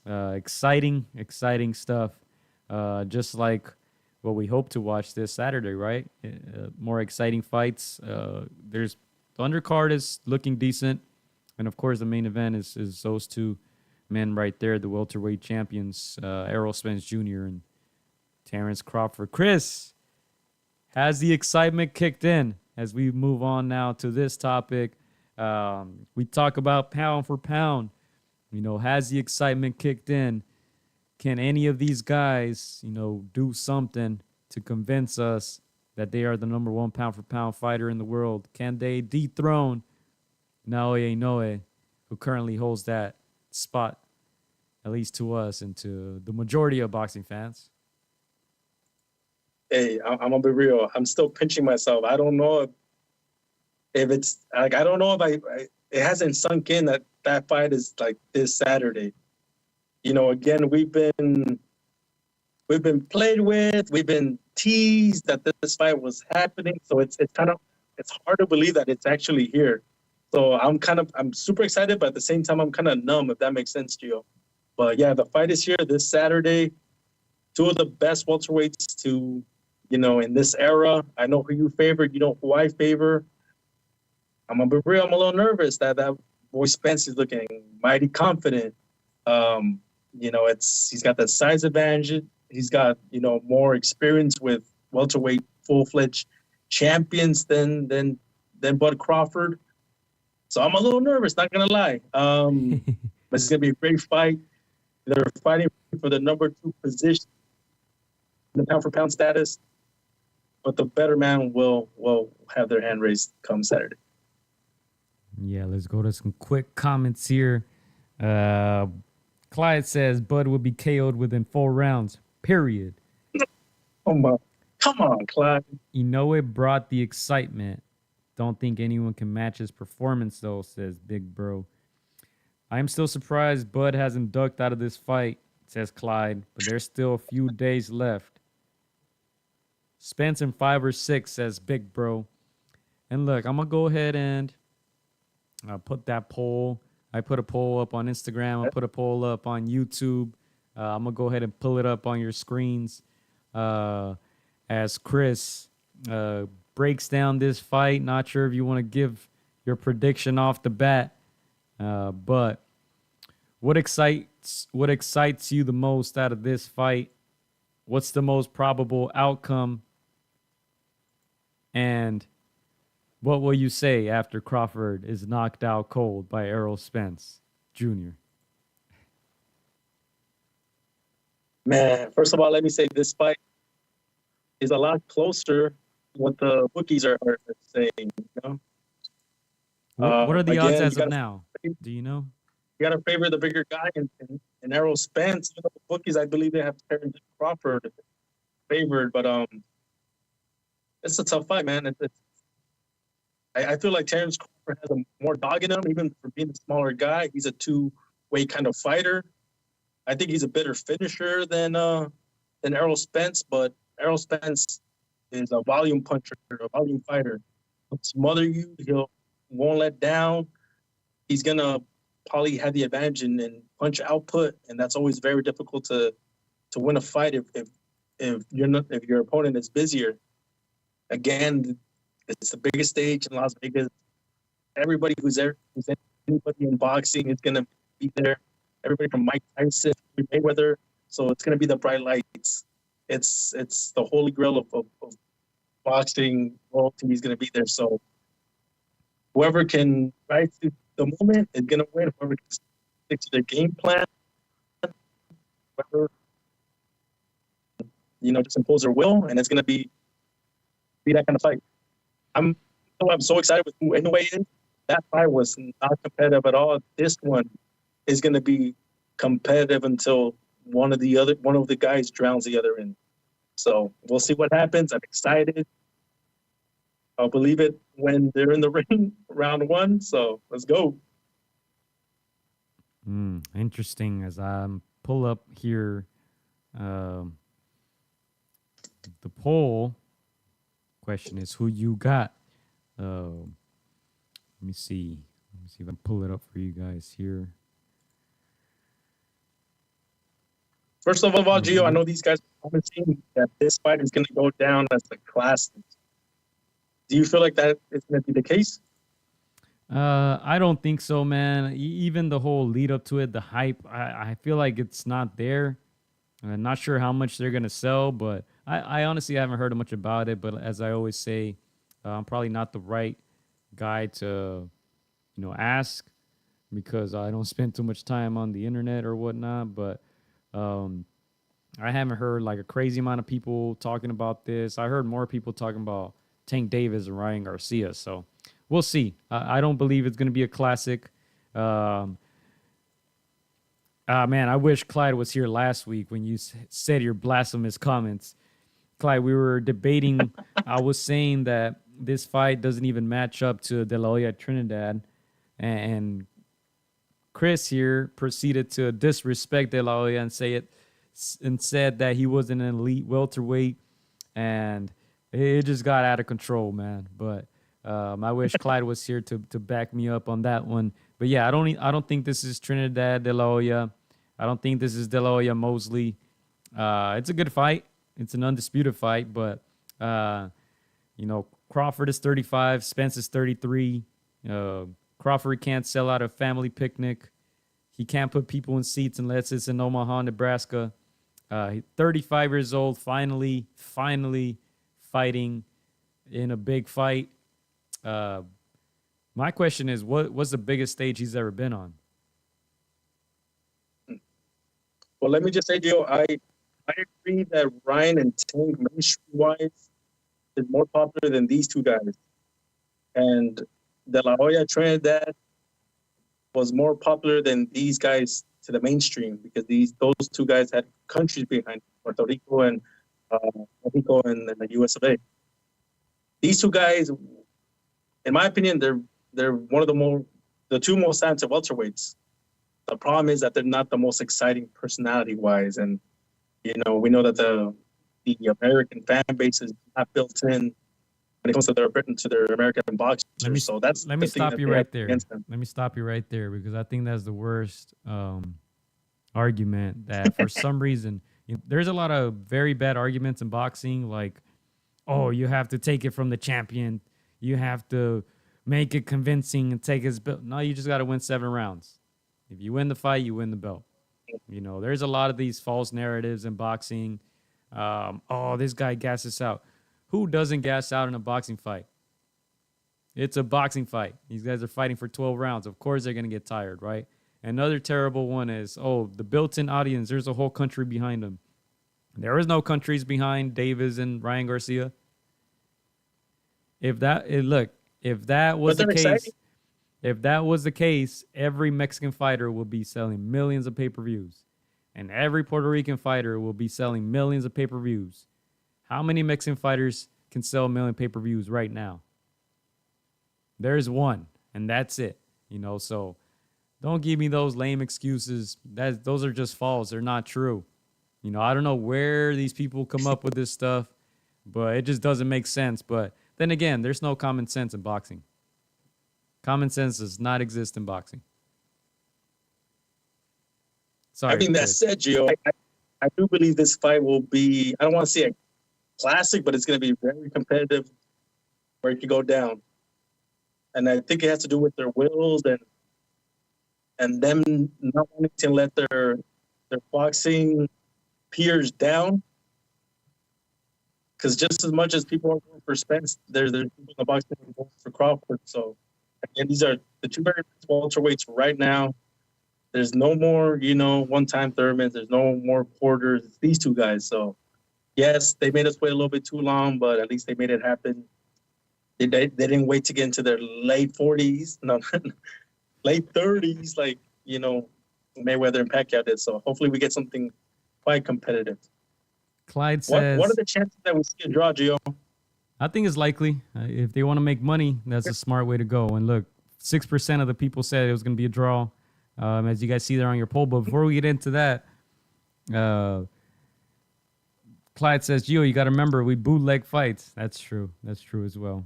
exciting stuff. Just like what we hope to watch this Saturday, right? More exciting fights. There's the undercard is looking decent. And, of course, the main event is those two men right there, the welterweight champions, Errol Spence Jr. and Terence Crawford. Chris, has the excitement kicked in as we move on now to this topic? We talk about pound for pound. Has the excitement kicked in? Can any of these guys, do something to convince us that they are the number one pound for pound fighter in the world? Can they dethrone Naoya Inoue, who currently holds that spot, at least to us and to the majority of boxing fans? Hey, I'm gonna be real. I'm still pinching myself. I don't know if it's like I don't know if it hasn't sunk in that fight is like this Saturday. Again, we've been played with, we've been teased that this fight was happening. So it's hard to believe that it's actually here. So I'm super excited, but at the same time, I'm kind of numb, if that makes sense to you. But yeah, the fight is here this Saturday. Two of the best welterweights to, in this era. I know who you favor. You know who I favor. I'm going to be real. I'm a little nervous that boy Spence is looking mighty confident. He's got that size advantage. He's got, more experience with welterweight full-fledged champions than Bud Crawford. So I'm a little nervous, not going to lie. But it's going to be a great fight. They're fighting for the number 2 position in the pound-for-pound status. But the better man will have their hand raised come Saturday. Yeah, let's go to some quick comments here. Clyde says Bud will be KO'd within 4 rounds, period. Come on, Clyde. Inoue brought the excitement. Don't think anyone can match his performance, though, says Big Bro. I am still surprised Bud hasn't ducked out of this fight, says Clyde, but there's still a few days left. Spence in 5 or 6, says Big Bro. And look, I'm going to go ahead and put that poll. I put a poll up on Instagram. I put a poll up on YouTube. I'm going to go ahead and pull it up on your screens as Chris breaks down this fight. Not sure if you want to give your prediction off the bat, but what excites you the most out of this fight? What's the most probable outcome? And what will you say after Crawford is knocked out cold by Errol Spence Jr.? Man, first of all, let me say this fight is a lot closer what the bookies are saying. What are the odds again, as of now? Do you know? You got to favor the bigger guy and Errol Spence. You know, the bookies, I believe they have Terence Crawford favored, but it's a tough fight, man. I feel like Terence Crawford has more dog in him, even for being a smaller guy. He's a two-way kind of fighter. I think he's a better finisher than Errol Spence, but Errol Spence is a volume puncher, a volume fighter. He'll smother you. Won't let down. He's gonna probably have the advantage in punch output, and that's always very difficult to win a fight if your opponent is busier. Again, it's the biggest stage in Las Vegas. Everybody who's anybody in boxing is gonna be there. Everybody from Mike Tyson, Mayweather. So it's gonna be the bright lights. It's the holy grail of boxing royalty is gonna be there. So whoever can rise to the moment is gonna win. Whoever can stick to their game plan, whoever just impose their will, and it's gonna be that kind of fight. I'm so excited with who Inoue is. That fight was not competitive at all. This one is going to be competitive until one of the guys drowns the other in. So we'll see what happens. I'm excited. I'll believe it when they're in the ring, round one. So let's go. Interesting. As I pull up here, the poll question is who you got. Let me see if I can pull it up for you guys here. First of all, Gio, I know these guys are promising that this fight is going to go down as a classic. Do you feel like that is going to be the case? I don't think so, man. Even the whole lead up to it, the hype, I feel like it's not there. I'm not sure how much they're going to sell, but I honestly haven't heard much about it. But as I always say, I'm probably not the right guy to, ask because I don't spend too much time on the internet or whatnot. But I haven't heard like a crazy amount of people talking about this. I heard more people talking about Tank Davis and Ryan Garcia. So we'll see. I don't believe it's going to be a classic. Man, I wish Clyde was here last week when you said your blasphemous comments. Clyde, we were debating. I was saying that this fight doesn't even match up to De La Hoya Trinidad. And Chris here proceeded to disrespect De La Hoya and said that he was an elite welterweight. And it just got out of control, man. But I wish Clyde was here to back me up on that one. But yeah, I don't think this is Trinidad De La Hoya. I don't think this is De La Hoya Mosley. It's a good fight. It's an undisputed fight, but Crawford is 35, Spence is 33. Crawford can't sell out a family picnic. He can't put people in seats unless it's in Omaha, Nebraska. 35 years old, finally fighting in a big fight. My question is, what's the biggest stage he's ever been on? Well, let me just say, Joe, I agree that Ryan and Tank, mainstream-wise, is more popular than these two guys. And De La Hoya Trinidad was more popular than these guys to the mainstream because those two guys had countries behind Puerto Rico and Mexico and the US of A. These two guys, in my opinion, they're one of the two most talented welterweights. The problem is that they're not the most exciting personality-wise, and we know that the American fan base is not built in when it comes to their American boxers. Let me stop you right there. Let me stop you right there because I think that's the worst argument. That for some reason there's a lot of very bad arguments in boxing, like, oh, you have to take it from the champion, you have to make it convincing and take his belt. No, you just got to win 7 rounds. If you win the fight, you win the belt. There's a lot of these false narratives in boxing. Oh, this guy gasses out. Who doesn't gas out in a boxing fight? It's a boxing fight. These guys are fighting for 12 rounds. Of course they're going to get tired, right? Another terrible one is, the built-in audience. There's a whole country behind them. There is no countries behind Davis and Ryan Garcia. If that was the case, If that was the case, every Mexican fighter will be selling millions of pay-per-views. And every Puerto Rican fighter will be selling millions of pay-per-views. How many Mexican fighters can sell a million pay-per-views right now? There's one, and that's it. So don't give me those lame excuses. Those are just false. They're not true. I don't know where these people come up with this stuff, but it just doesn't make sense. But then again, there's no common sense in boxing. Common sense does not exist in boxing. Sorry. I mean, that said, Gio, I do believe this fight will be, I don't want to say a classic, but it's going to be very competitive where it could go down. And I think it has to do with their wills and them not wanting to let their boxing peers down. Because just as much as people are going for Spence, there's people in the boxing that are going for Crawford. So, again, these are the two very best welterweights right now. There's no more, one-time Thurmans. There's no more Porters. It's these two guys. So, yes, they made us wait a little bit too long, but at least they made it happen. They didn't wait to get into their late 40s, no, late 30s, like, Mayweather and Pacquiao did. So, hopefully we get something quite competitive. Clyde says... What are the chances that we see a draw, Gio? I think it's likely. If they want to make money, that's a smart way to go. And look, 6% of the people said it was going to be a draw. As you guys see there on your poll. But before we get into that, Clyde says, Gio, you got to remember, we bootleg fights. That's true. That's true as well.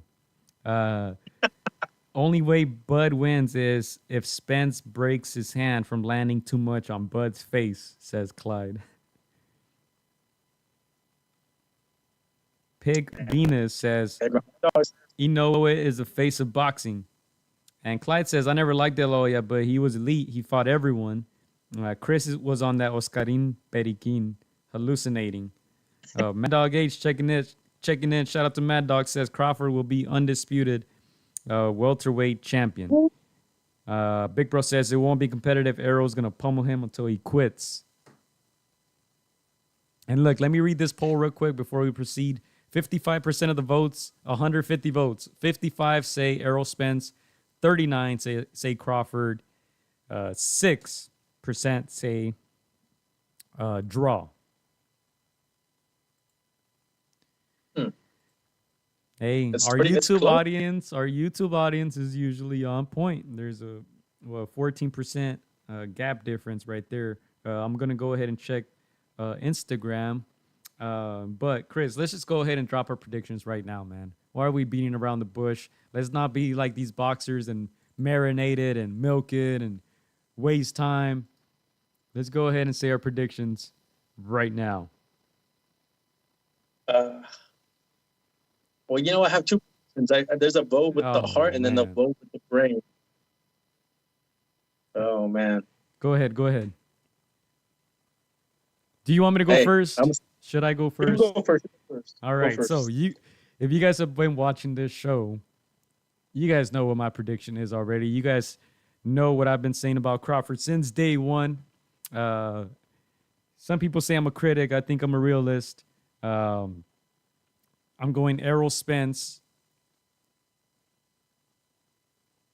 Only way Bud wins is if Spence breaks his hand from landing too much on Bud's face, says Clyde. Pig Venus says, Inoue is the face of boxing. And Clyde says, I never liked Naoya, but he was elite. He fought everyone. Chris was on that Oscarin Periquin, hallucinating. Mad Dog H checking in. Shout out to Mad Dog, says Crawford will be undisputed welterweight champion. Big Bro says it won't be competitive. Errol's going to pummel him until he quits. And look, let me read this poll real quick before we proceed. 55% of the votes, 150 votes. 55 say Errol Spence. 39 say Crawford. 6% say draw. Hey, our YouTube audience is usually on point. There's a 14% gap difference right there. I'm gonna go ahead and check Instagram. But Chris, let's just go ahead and drop our predictions right now, man. Why are we beating around the bush? Let's not be like these boxers and marinate it and milk it and waste time. Let's go ahead and say our predictions right now. Well, I have two predictions. There's a vote with the heart and then the vote with the brain. Oh, man. Go ahead. Do you want me to go first? Should I go first? You go first. All right. So if you guys have been watching this show, you guys know what my prediction is already. You guys know what I've been saying about Crawford since day one. Some people say I'm a critic. I think I'm a realist. I'm going Errol Spence.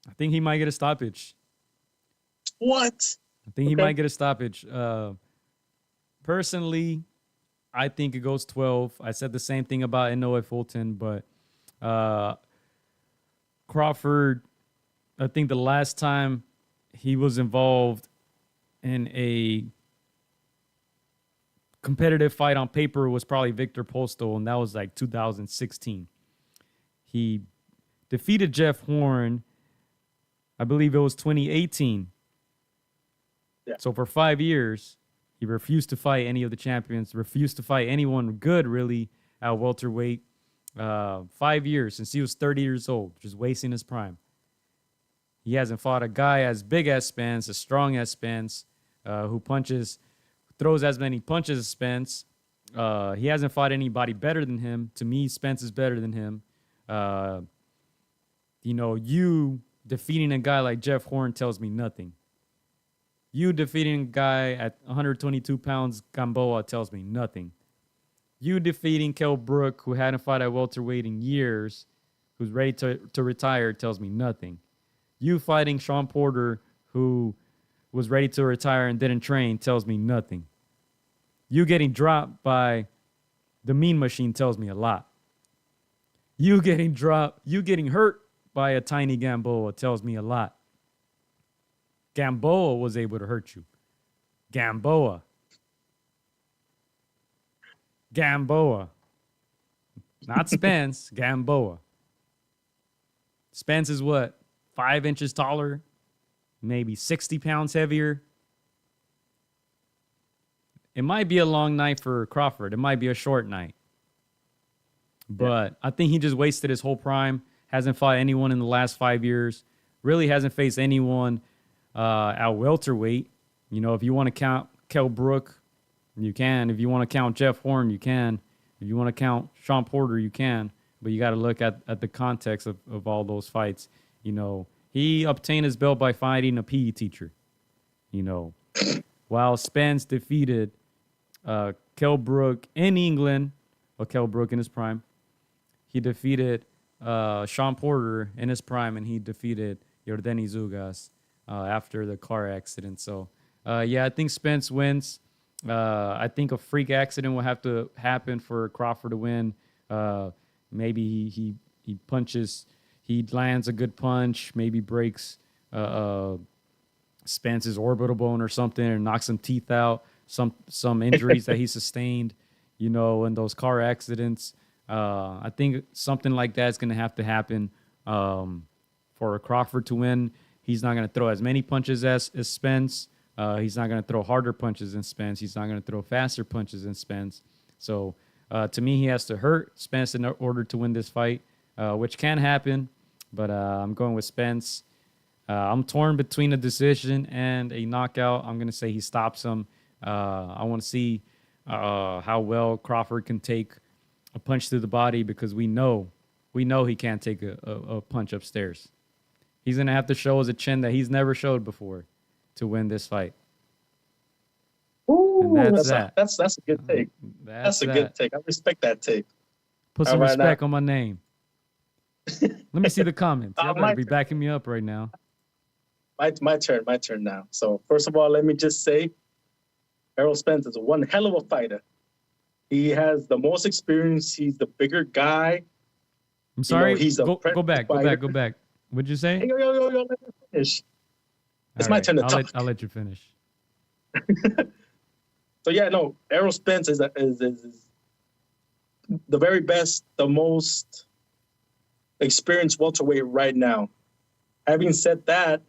I think he might get a stoppage. What? I think he might get a stoppage. Personally, I think it goes 12. I said the same thing about Inoue Fulton, but Crawford, I think the last time he was involved in a competitive fight on paper was probably Victor Postol, and that was like 2016. He defeated Jeff Horn, I believe it was 2018. Yeah. So for 5 years, he refused to fight any of the champions, refused to fight anyone good, really, at welterweight. 5 years since he was 30 years old, just wasting his prime. He hasn't fought a guy as big as Spence, as strong as Spence, who throws as many punches as Spence. He hasn't fought anybody better than him. To me, Spence is better than him. You defeating a guy like Jeff Horn tells me nothing. You defeating a guy at 122 pounds, Gamboa, tells me nothing. You defeating Kell Brook, who hadn't fought at welterweight in years, who's ready to retire, tells me nothing. You fighting Sean Porter, who was ready to retire and didn't train, tells me nothing. You getting dropped by the Mean Machine tells me a lot. You getting hurt by a tiny Gamboa tells me a lot. Gamboa was able to hurt you. Gamboa. Not Spence, Gamboa. Spence is what? 5 inches taller? Maybe 60 pounds heavier? It might be a long night for Crawford. It might be a short night. But I think he just wasted his whole prime. Hasn't fought anyone in the last 5 years. Really hasn't faced anyone at welterweight. You know, if you want to count Kell Brook, you can. If you want to count Jeff Horn, you can. If you want to count Sean Porter, you can. But you got to look at the context of all those fights. You know, he obtained his belt by fighting a PE teacher. You know, while Spence defeated Kell Brook in England, or Kell Brook in his prime, he defeated Sean Porter in his prime, and he defeated Yordeni Zugas after the car accident. So, I think Spence wins. I think a freak accident will have to happen for Crawford to win. Maybe he punches, he lands a good punch, maybe breaks Spence's orbital bone or something, and knocks some teeth out, some injuries that he sustained, you know, in those car accidents. I think something like that is going to have to happen for Crawford to win. He's not going to throw as many punches as Spence. He's not going to throw harder punches than Spence. He's not going to throw faster punches than Spence. So, to me, he has to hurt Spence in order to win this fight, which can happen. But I'm going with Spence. I'm torn between a decision and a knockout. I'm going to say he stops him. I want to see how well Crawford can take a punch to the body, because we know he can't take a punch upstairs. He's going to have to show us a chin that he's never showed before to win this fight. Ooh, and that's a good take. That's a good take. I respect that take. Put some respect on my name. Let me see the comments. Y'all better be backing me up right now. My turn now. So first of all, let me just say, Errol Spence is one hell of a fighter. He has the most experience. He's the bigger guy. I'm sorry. He's a go back. What'd you say? Hey, yo, let me finish. It's my turn to talk. I'll let you finish. So Errol Spence is the very best, the most experienced welterweight right now. Having said that,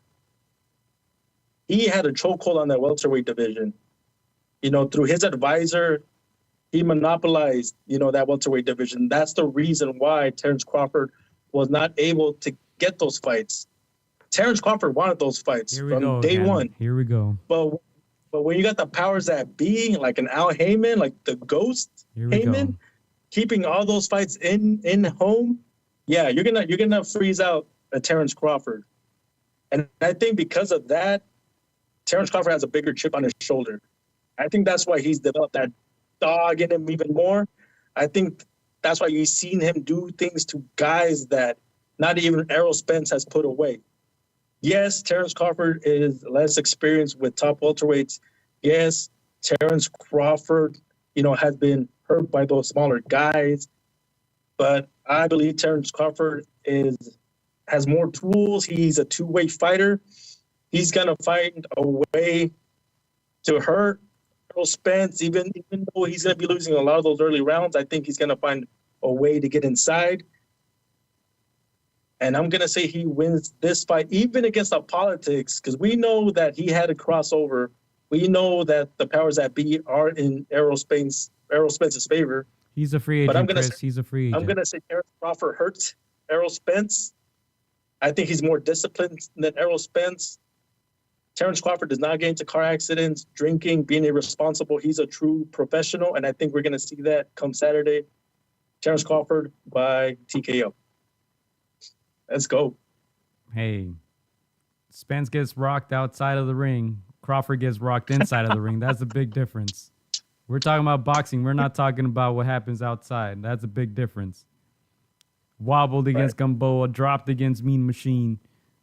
he had a chokehold on that welterweight division. You know, through his advisor, he monopolized, that welterweight division. That's the reason why Terence Crawford was not able to get those fights. Terence Crawford wanted those fights from day one. Here we go. But when you got the powers that be, like an Al Heyman, like the Ghost Heyman, keeping all those fights in home, you're gonna freeze out a Terence Crawford. And I think because of that, Terence Crawford has a bigger chip on his shoulder. I think that's why he's developed that dog in him even more. I think that's why you've seen him do things to guys that not even Errol Spence has put away. Yes, Terence Crawford is less experienced with top welterweights. Yes, Terence Crawford, has been hurt by those smaller guys. But I believe Terence Crawford has more tools. He's a two-way fighter. He's gonna find a way to hurt Errol Spence, even though he's gonna be losing a lot of those early rounds. I think he's gonna find a way to get inside. And I'm going to say he wins this fight, even against the politics, because we know that he had a crossover. We know that the powers that be are in Errol Spence's favor. He's a free agent, he's a free agent. I'm going to say Terence Crawford hurts Errol Spence. I think he's more disciplined than Errol Spence. Terence Crawford does not get into car accidents, drinking, being irresponsible. He's a true professional, and I think we're going to see that come Saturday. Terence Crawford by TKO. Let's go. Hey, Spence gets rocked outside of the ring. Crawford gets rocked inside of the ring. That's a big difference. We're talking about boxing. We're not talking about what happens outside. That's a big difference. Wobbled against Gamboa, dropped against Mean Machine.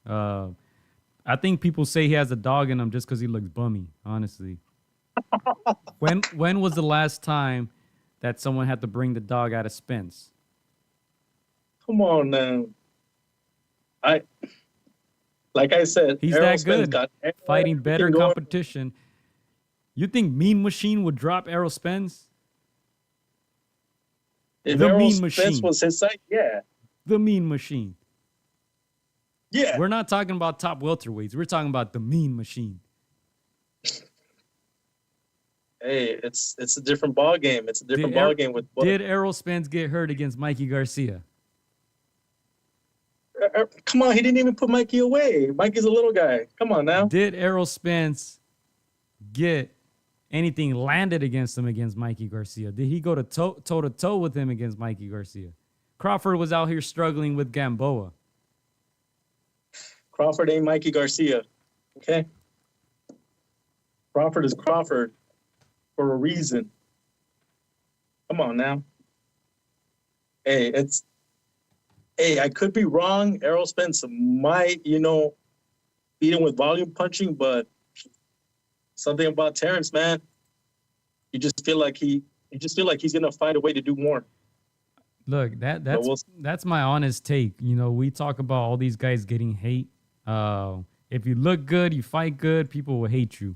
I think people say he has a dog in him just because he looks bummy, honestly. When was the last time that someone had to bring the dog out of Spence? Come on now. Like I said, He's Errol that Spence good. got Fighting better everything going. competition. You think Mean Machine would drop Errol Spence? If The Errol Mean Spence Machine. was his side, yeah. The Mean Machine. Yeah. We're not talking about top welterweights. We're talking about the Mean Machine. Hey, it's a different ball game. It's a different ball game with Did Errol Spence get hurt against Mikey Garcia? Come on, he didn't even put Mikey away. Mikey's a little guy. Come on now. Did Errol Spence get anything landed against him against Mikey Garcia? Did he go to toe-to-toe with him against Mikey Garcia? Crawford was out here struggling with Gamboa. Crawford ain't Mikey Garcia. Okay? Crawford is Crawford for a reason. Come on now. Hey, I could be wrong. Errol Spence might, beat him with volume punching, but something about Terence, man. You just feel like he's gonna find a way to do more. Look, that's my honest take. We talk about all these guys getting hate. If you look good, you fight good, people will hate you.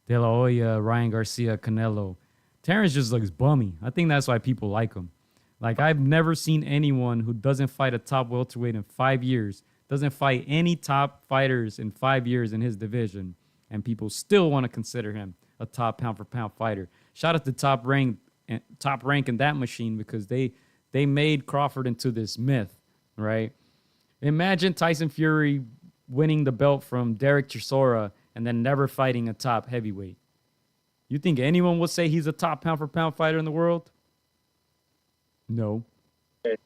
De La Hoya, Ryan Garcia, Canelo. Terence just looks bummy. I think that's why people like him. Like, I've never seen anyone who doesn't fight a top welterweight in 5 years, doesn't fight any top fighters in 5 years in his division, and people still want to consider him a top pound-for-pound fighter. Shout out to Top Rank in that machine, because they made Crawford into this myth, right? Imagine Tyson Fury winning the belt from Derek Chisora and then never fighting a top heavyweight. You think anyone will say he's a top pound-for-pound fighter in the world? No. Okay.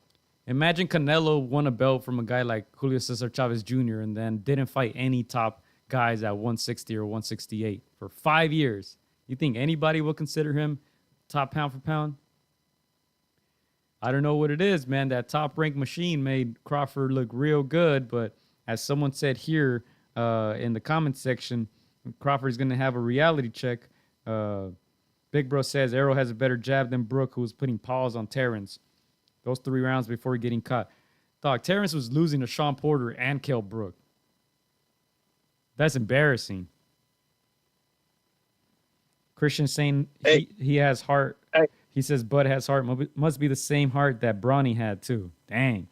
Imagine Canelo won a belt from a guy like Julio Cesar Chavez Jr. and then didn't fight any top guys at 160 or 168 for 5 years. You think anybody will consider him top pound for pound? I don't know what it is, man. That Top Rank machine made Crawford look real good, but as someone said here in the comment section, Crawford's going to have a reality check. Big Bro says Errol has a better jab than Brook, who was putting paws on Terence. Those 3 rounds before getting caught. Dog, Terence was losing to Sean Porter and Kell Brook. That's embarrassing. Christian saying he has heart. Hey. He says Bud has heart. Must be the same heart that Bronny had too. Dang.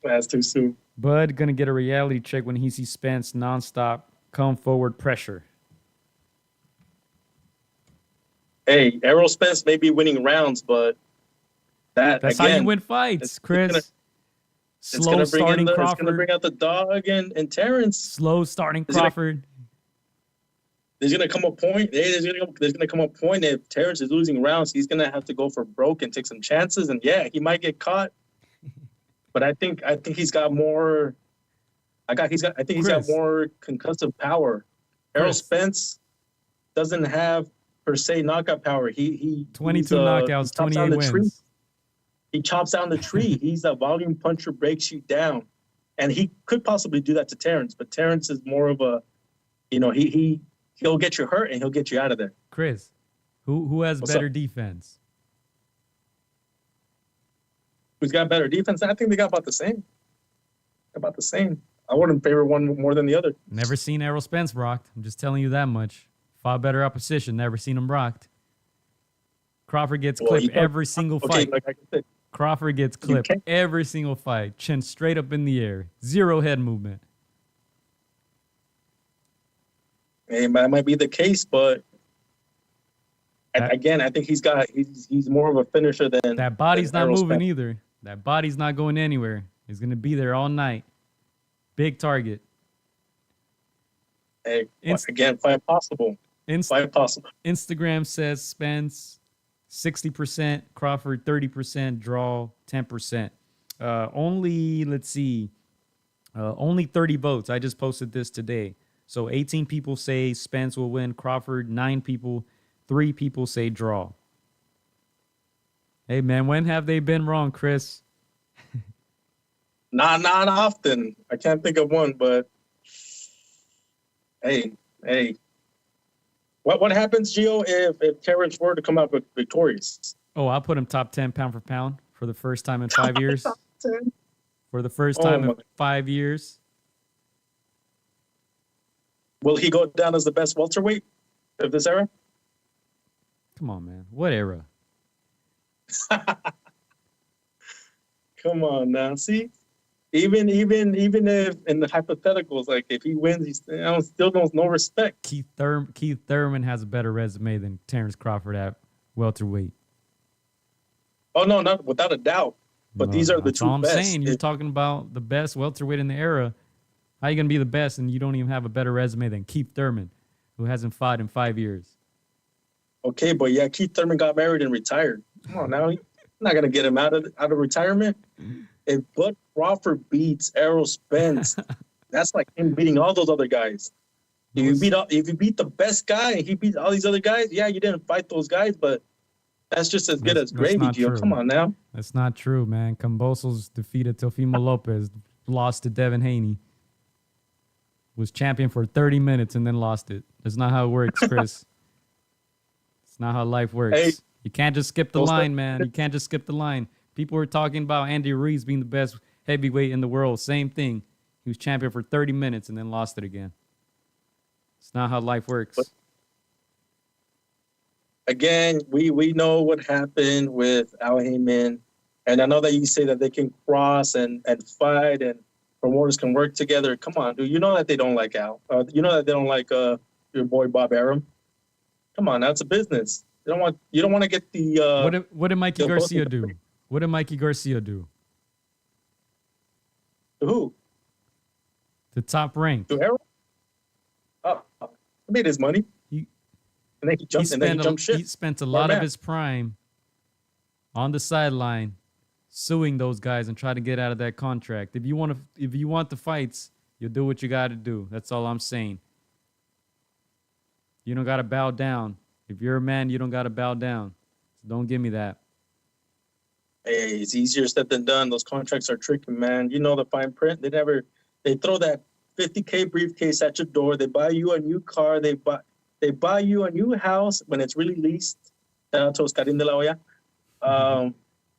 That's too soon. Bud gonna get a reality check when he sees Spence nonstop come forward pressure. Hey, Errol Spence may be winning rounds, but that's again, how you win fights, Chris. Slow starting Crawford. It's gonna bring out the dog and Terence. Slow starting Crawford. There's gonna come a point. There's gonna come a point if Terence is losing rounds, he's gonna have to go for broke and take some chances. And yeah, he might get caught. But I think he's got more. I think he's got more concussive power. Errol Spence doesn't have per se knockout power. He 22 knockouts, 28 wins. He chops down the tree. He's a volume puncher, breaks you down, and he could possibly do that to Terence. But Terence is more of a, he'll get you hurt and he'll get you out of there. Chris, who has better defense? Who's got better defense? I think they got about the same. I wouldn't favor one more than the other. Never seen Errol Spence rocked. I'm just telling you that much. Fought better opposition. Never seen him rocked. Crawford gets clipped every single fight. Like I said, Crawford gets clipped every single fight. Chin straight up in the air. Zero head movement. Hey, that might be the case, but again, I think he's more of a finisher than that body's not Errol moving Spence. either. That body's not going anywhere. He's gonna be there all night. Big target. Hey, again, fight possible. Fight possible. Instagram says Spence 60%, Crawford 30%, draw 10%. Only 30 votes. I just posted this today. So 18 people say Spence will win Crawford, 3 people say draw. Hey, man, when have they been wrong, Chris? Not often. I can't think of one, but hey. What happens, Gio, if Terence were to come out victorious? Oh, I'll put him top 10 pound for pound for the first time in 5 years. Top 10? For the first time in my. 5 years. Will he go down as the best welterweight of this era? Come on, man. What era? Come on now. See? Even if in the hypotheticals, like if he wins, he still knows no respect. Keith Thurman has a better resume than Terence Crawford at welterweight. Oh no, not without a doubt. But these are the that's two all I'm best. saying. You're talking about the best welterweight in the era. How are you gonna be the best and you don't even have a better resume than Keith Thurman, who hasn't fought in 5 years? Okay, but yeah, Keith Thurman got married and retired. Come on now, you're not gonna get him out of retirement. If Bud Crawford beats Errol Spence, that's like him beating all those other guys. If you beat the best guy and he beats all these other guys, yeah, you didn't fight those guys, but that's just as good as gravy, Gio. Come on now. That's not true, man. Cambosos defeated Teofimo Lopez, lost to Devin Haney, was champion for 30 minutes and then lost it. That's not how it works, Chris. It's not how life works. Hey, you can't just skip the line, man. You can't just skip the line. People were talking about Andy Ruiz being the best heavyweight in the world. Same thing. He was champion for 30 minutes and then lost it again. It's not how life works. But again, we know what happened with Al Heyman. And I know that you say that they can cross and fight and promoters can work together. Come on, dude. You know that they don't like Al. You know that they don't like your boy Bob Arum. Come on, that's a business. You don't want to get the what did Mikey Garcia do? What did Mikey Garcia do? To who? The Top Rank. To Errol? Oh, he made his money. And then he jumped ship. He spent a lot of his prime on the sideline suing those guys and try to get out of that contract. If you want the fights, you'll do what you got to do. That's all I'm saying. You don't got to bow down. If you're a man, you don't got to bow down. So don't give me that. Hey, it's easier said than done. Those contracts are tricky, man. You know the fine print. They throw that $50K briefcase at your door. They buy you a new car. They buy you a new house when it's really leased. Shout out to Oscarín de la Hoya.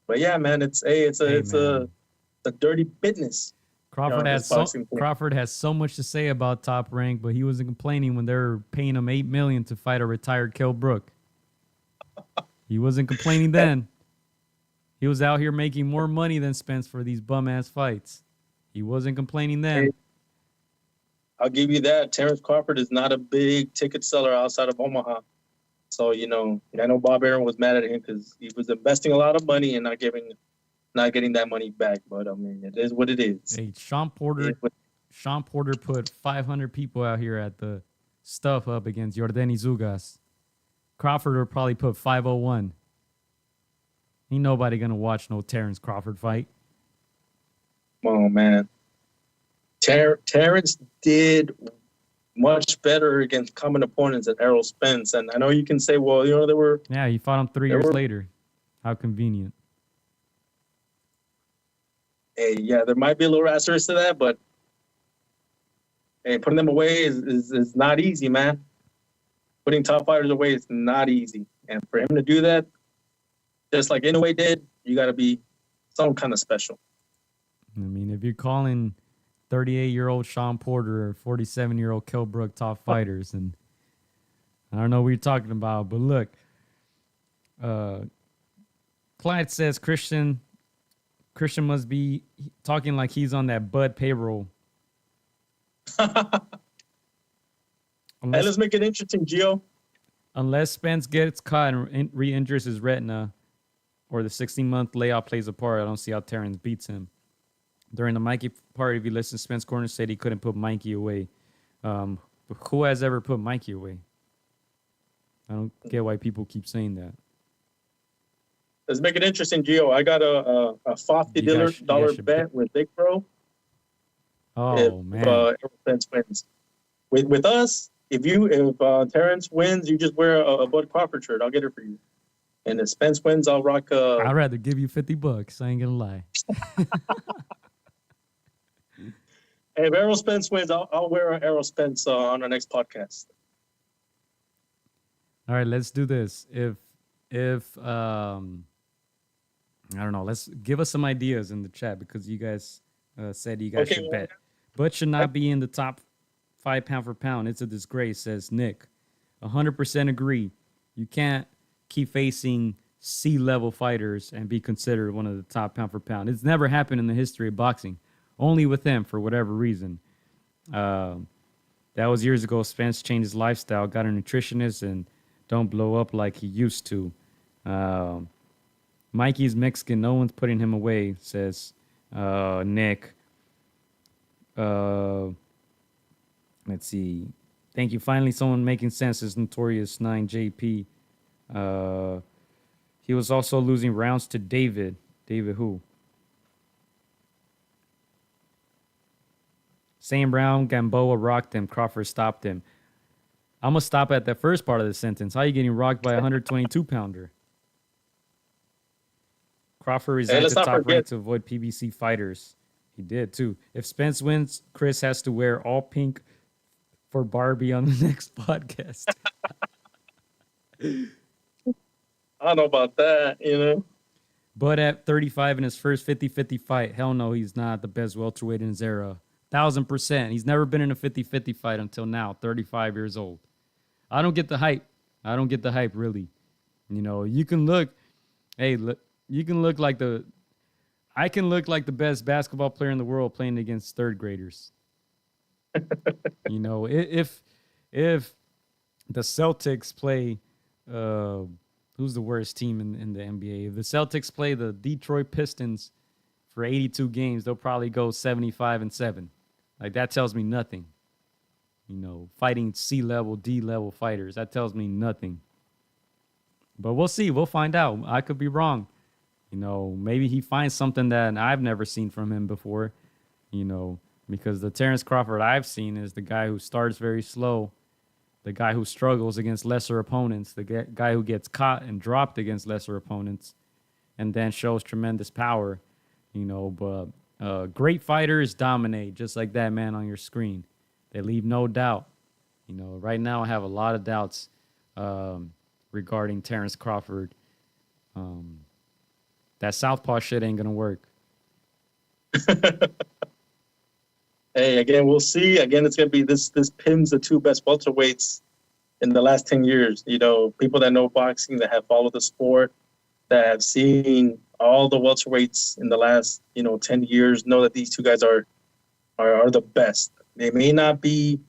But yeah, man, it's a dirty business. Crawford has so much to say about Top Rank, but he wasn't complaining when they were paying him $8 million to fight a retired Kell Brook. He wasn't complaining then. He was out here making more money than Spence for these bum-ass fights. He wasn't complaining then. Hey, I'll give you that. Terence Crawford is not a big ticket seller outside of Omaha. So, I know Bob Arum was mad at him because he was investing a lot of money and not getting that money back. But, I mean, it is what it is. Hey, Sean Porter put 500 people out here at the stuff up against Yordeni Zugas. Crawford would probably put 501. Ain't nobody going to watch no Terence Crawford fight. Oh, man. Terence did much better against common opponents than Errol Spence. And I know you can say, well, they were... Yeah, he fought him 3 years later. How convenient. Hey, yeah, there might be a little asterisk to that, but hey, putting them away is not easy, man. Putting top fighters away is not easy. And for him to do that, just like Inoue did, you got to be some kind of special. I mean, if you're calling 38-year-old Sean Porter or 47-year-old Kell Brook top fighters, and I don't know what you're talking about, but look, Clyde says Christian must be talking like he's on that Bud payroll. Hey, let's make it interesting, Gio. Unless Spence gets caught and re-injures his retina or the 16-month layoff plays a part, I don't see how Terence beats him. During the Mikey part, if you listen, Spence Corner said he couldn't put Mikey away. But who has ever put Mikey away? I don't get why people keep saying that. Let's make it interesting, Gio. I got a $50 bet with Big Bro. Man. If Spence wins. With us, if Terence wins, you just wear a Bud Crawford shirt. I'll get it for you. And if Spence wins, I'll rock I'd rather give you $50. I ain't gonna lie. Hey, if Errol Spence wins, I'll wear an Errol Spence on our next podcast. All right, let's do this. If I don't know, let's give us some ideas in the chat because you guys said you guys should bet. But should not be in the top 5 pound for pound. It's a disgrace, says Nick. 100% agree. You can't keep facing C-level fighters and be considered one of the top pound for pound. It's never happened in the history of boxing. Only with him for whatever reason. That was years ago. Spence changed his lifestyle, got a nutritionist, and don't blow up like he used to. Mikey's Mexican. No one's putting him away, says Nick. Let's see. Thank you. Finally, someone making sense is Notorious 9 JP. He was also losing rounds to David. David who? Same round, Gamboa rocked him. Crawford stopped him. I'm going to stop at the first part of the sentence. How are you getting rocked by a 122-pounder? Crawford resigned to top rank to avoid PBC fighters. He did, too. If Spence wins, Chris has to wear all pink for Barbie on the next podcast. I don't know about that, you know. But at 35 in his first 50-50 fight, hell no, he's not the best welterweight in his era. 1,000%. He's never been in a 50-50 fight until now, 35 years old. I don't get the hype. I don't get the hype, really. You know, you can look, hey, look, you can look like I can look like the best basketball player in the world playing against third graders. You know, if the Celtics play, who's the worst team in the NBA? If the Celtics play the Detroit Pistons for 82 games, they'll probably go 75-7. Like, that tells me nothing. You know, fighting C-level, D-level fighters, that tells me nothing. But we'll see. We'll find out. I could be wrong. You know, maybe he finds something that I've never seen from him before, you know, because the Terence Crawford I've seen is the guy who starts very slow, the guy who struggles against lesser opponents, the guy who gets caught and dropped against lesser opponents, and then shows tremendous power, you know. But great fighters dominate, just like that man on your screen. They leave no doubt. You know, right now I have a lot of doubts regarding Terence Crawford. That southpaw shit ain't gonna work. Hey, again, we'll see. Again, it's gonna be this pins the two best welterweights in the last 10 years. You know, people that know boxing, that have followed the sport, that have seen all the welterweights in the last, 10 years, know that these two guys are the best. They may not be,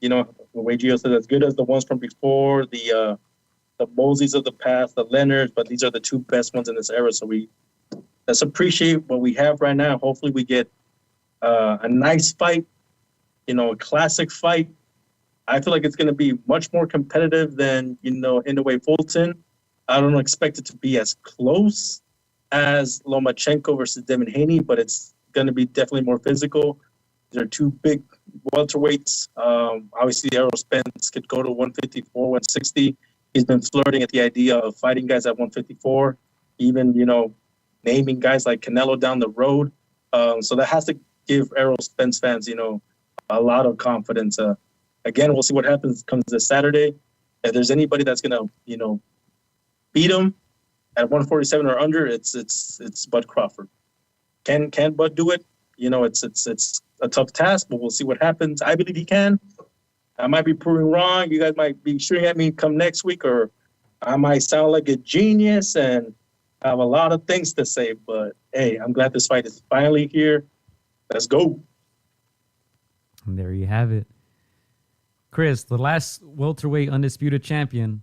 the way Gio said, as good as the ones from before, the Moseys of the past, the Leonards, but these are the two best ones in this era. So let's appreciate what we have right now. Hopefully we get a nice fight, a classic fight. I feel like it's going to be much more competitive than, Inoue Fulton. I don't expect it to be as close as Lomachenko versus Devin Haney, but it's going to be definitely more physical. They're two big welterweights. Obviously, Errol Spence could go to 154, 160. He's been flirting at the idea of fighting guys at 154, even, naming guys like Canelo down the road. So that has to give Errol Spence fans, a lot of confidence. Again, we'll see what happens comes this Saturday. If there's anybody that's going to, beat him at 147 or under, it's Bud Crawford. Can Bud do it? It's a tough task, but we'll see what happens. I believe he can. I might be proving wrong. You guys might be shooting at me come next week, or I might sound like a genius and have a lot of things to say. But, hey, I'm glad this fight is finally here. Let's go. And there you have it. Chris, the last welterweight undisputed champion,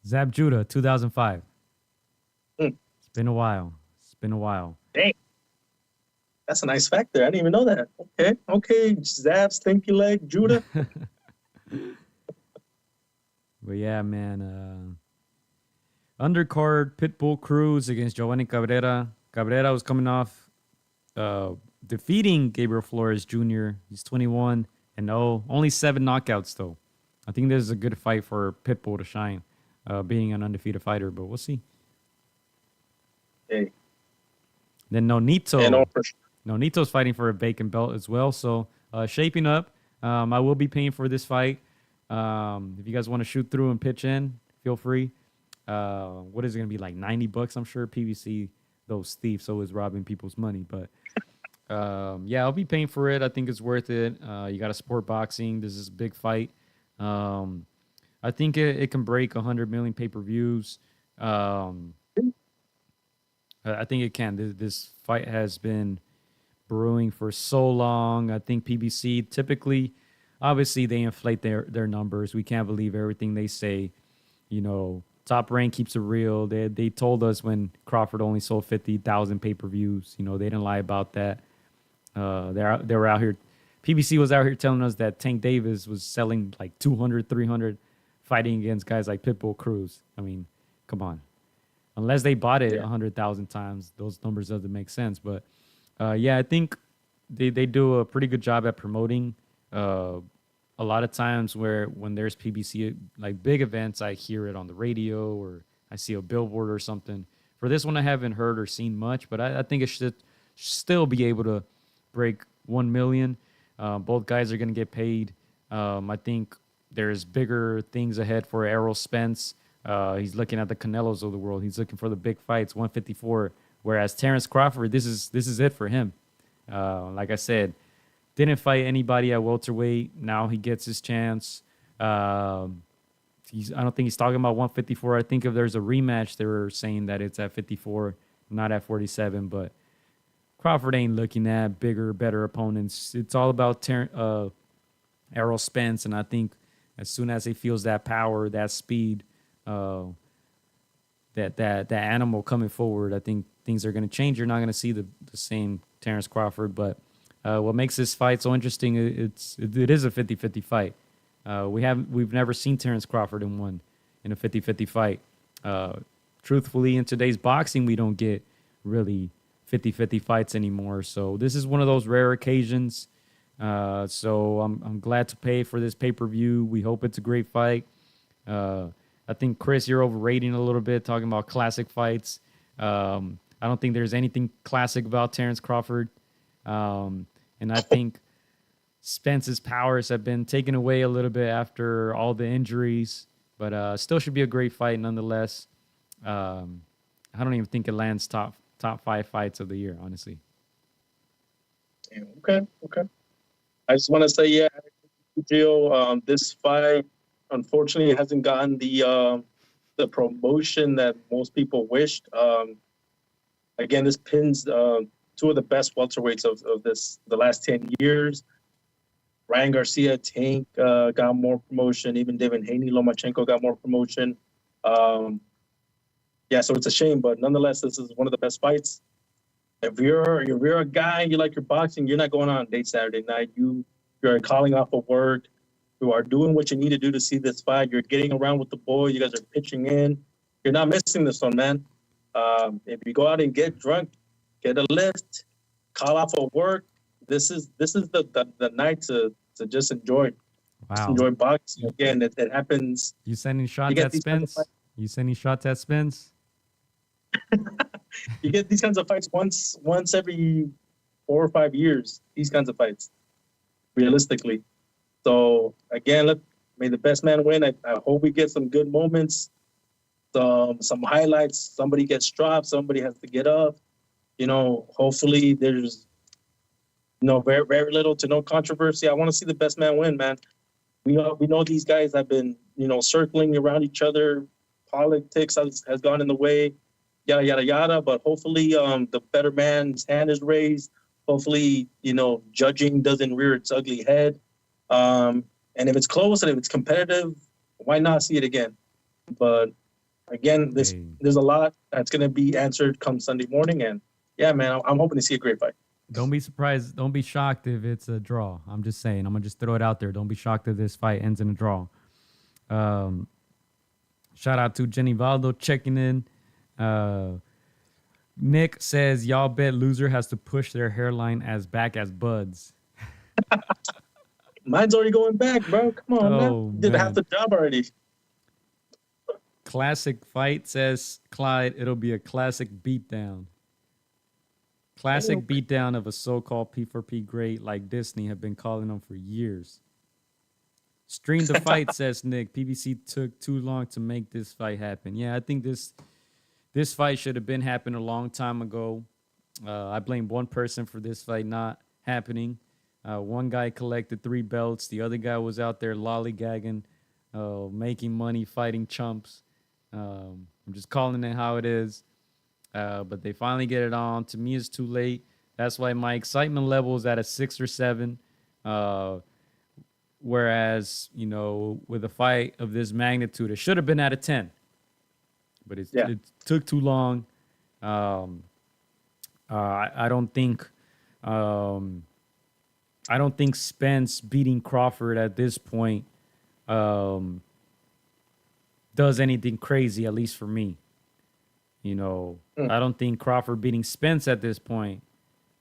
Zab Judah, 2005. It's been a while. Dang. That's a nice fact there. I didn't even know that. Okay. Zab, stinky leg, Judah. But yeah, man. Undercard, Pitbull Cruz against Giovanni Cabrera. Cabrera was coming off defeating Gabriel Flores Jr. He's 21-0. Only 7 knockouts, though. I think this is a good fight for Pitbull to shine, being an undefeated fighter, but we'll see. Hey. Then Nonito. Nito's fighting for a vacant belt as well. So shaping up. I will be paying for this fight. If you guys want to shoot through and pitch in, feel free. What is it going to be, like $90? I'm sure PBC, those thieves, always robbing people's money. But yeah, I'll be paying for it. I think it's worth it. You got to support boxing. This is a big fight. I think it can break 100 million pay-per-views. I think it can. This fight has been brewing for so long. I think PBC typically, obviously, they inflate their numbers. We can't believe everything they say. You know, Top Rank keeps it real. They told us when Crawford only sold 50,000 pay-per-views. You know, they didn't lie about that. They were out here. PBC was out here telling us that Tank Davis was selling like 200, 300, fighting against guys like Pitbull Cruz. I mean, come on. Unless they bought it 100,000 times, those numbers doesn't make sense. But yeah, I think they do a pretty good job at promoting. A lot of times when there's PBC, like big events, I hear it on the radio or I see a billboard or something. For this one, I haven't heard or seen much, but I think it should still be able to break 1 million. Both guys are going to get paid. I think there's bigger things ahead for Errol Spence. He's looking at the Canelos of the world. He's looking for the big fights, 154. Whereas Terence Crawford, this is it for him. Like I said, didn't fight anybody at welterweight. Now he gets his chance. I don't think he's talking about 154. I think if there's a rematch, they were saying that it's at 54, not at 47. But Crawford ain't looking at bigger, better opponents. It's all about Errol Spence, and I think as soon as he feels that power, that speed, that animal coming forward, I think things are going to change. You're not going to see the same Terence Crawford, but what makes this fight so interesting, it is a 50-50 fight. We've never seen Terence Crawford in a 50-50 fight. Truthfully, in today's boxing, we don't get really 50-50 fights anymore. So this is one of those rare occasions. So I'm glad to pay for this pay-per-view. We hope it's a great fight. I think, Chris, you're overrating a little bit, talking about classic fights. I don't think there's anything classic about Terence Crawford. And I think Spence's powers have been taken away a little bit after all the injuries, but still should be a great fight nonetheless. I don't even think it lands top 5 fights of the year, honestly. Okay. I just want to say, yeah, Julio, this fight, unfortunately, hasn't gotten the promotion that most people wished. Again, this pins two of the best welterweights of the last 10 years. Ryan Garcia, Tank got more promotion. Even David Haney, Lomachenko got more promotion. Yeah, so it's a shame, but nonetheless, this is one of the best fights. If you're a guy, you like your boxing, you're not going on a date Saturday night. You're calling off of work. You are doing what you need to do to see this fight. You're getting around with the boys. You guys are pitching in. You're not missing this one, man. If you go out and get drunk, get a lift, call off of work, this is the night to just enjoy. Wow. Just enjoy boxing. Again, it happens. You sending shots at Spence? You sending shots at Spence? You get these kinds of fights once every 4 or 5 years. These kinds of fights, realistically. So again, may the best man win. I hope we get some good moments, some highlights. Somebody gets dropped. Somebody has to get up. Hopefully there's very, very little to no controversy. I want to see the best man win, man. We know these guys have been circling around each other. Politics has gone in the way. Yada, yada, yada. But hopefully the better man's hand is raised. Hopefully, judging doesn't rear its ugly head. And if it's close and if it's competitive, why not see it again? But again, there's a lot that's going to be answered come Sunday morning. And yeah, man, I'm hoping to see a great fight. Don't be surprised. Don't be shocked if it's a draw. I'm just saying. I'm going to just throw it out there. Don't be shocked if this fight ends in a draw. Shout out to Jenny Valdo checking in. Nick says, y'all bet loser has to push their hairline back as buds. Mine's already going back, bro. Come on, man. Did half the job already. Classic fight, says Clyde. It'll be a classic beatdown. classic beatdown of a so-called P4P great like Disney have been calling them for years. Stream the fight, says Nick. PBC took too long to make this fight happen. Yeah, I think this fight should have been happened a long time ago. I blame one person for this fight not happening. One guy collected 3 belts. The other guy was out there lollygagging, making money, fighting chumps. I'm just calling it how it is. But they finally get it on. To me, it's too late. That's why my excitement level is at a 6 or 7. Whereas, you know, with a fight of this magnitude, it should have been at a 10. But it took too long. I don't think Spence beating Crawford at this point does anything crazy, at least for me. You know, I don't think Crawford beating Spence at this point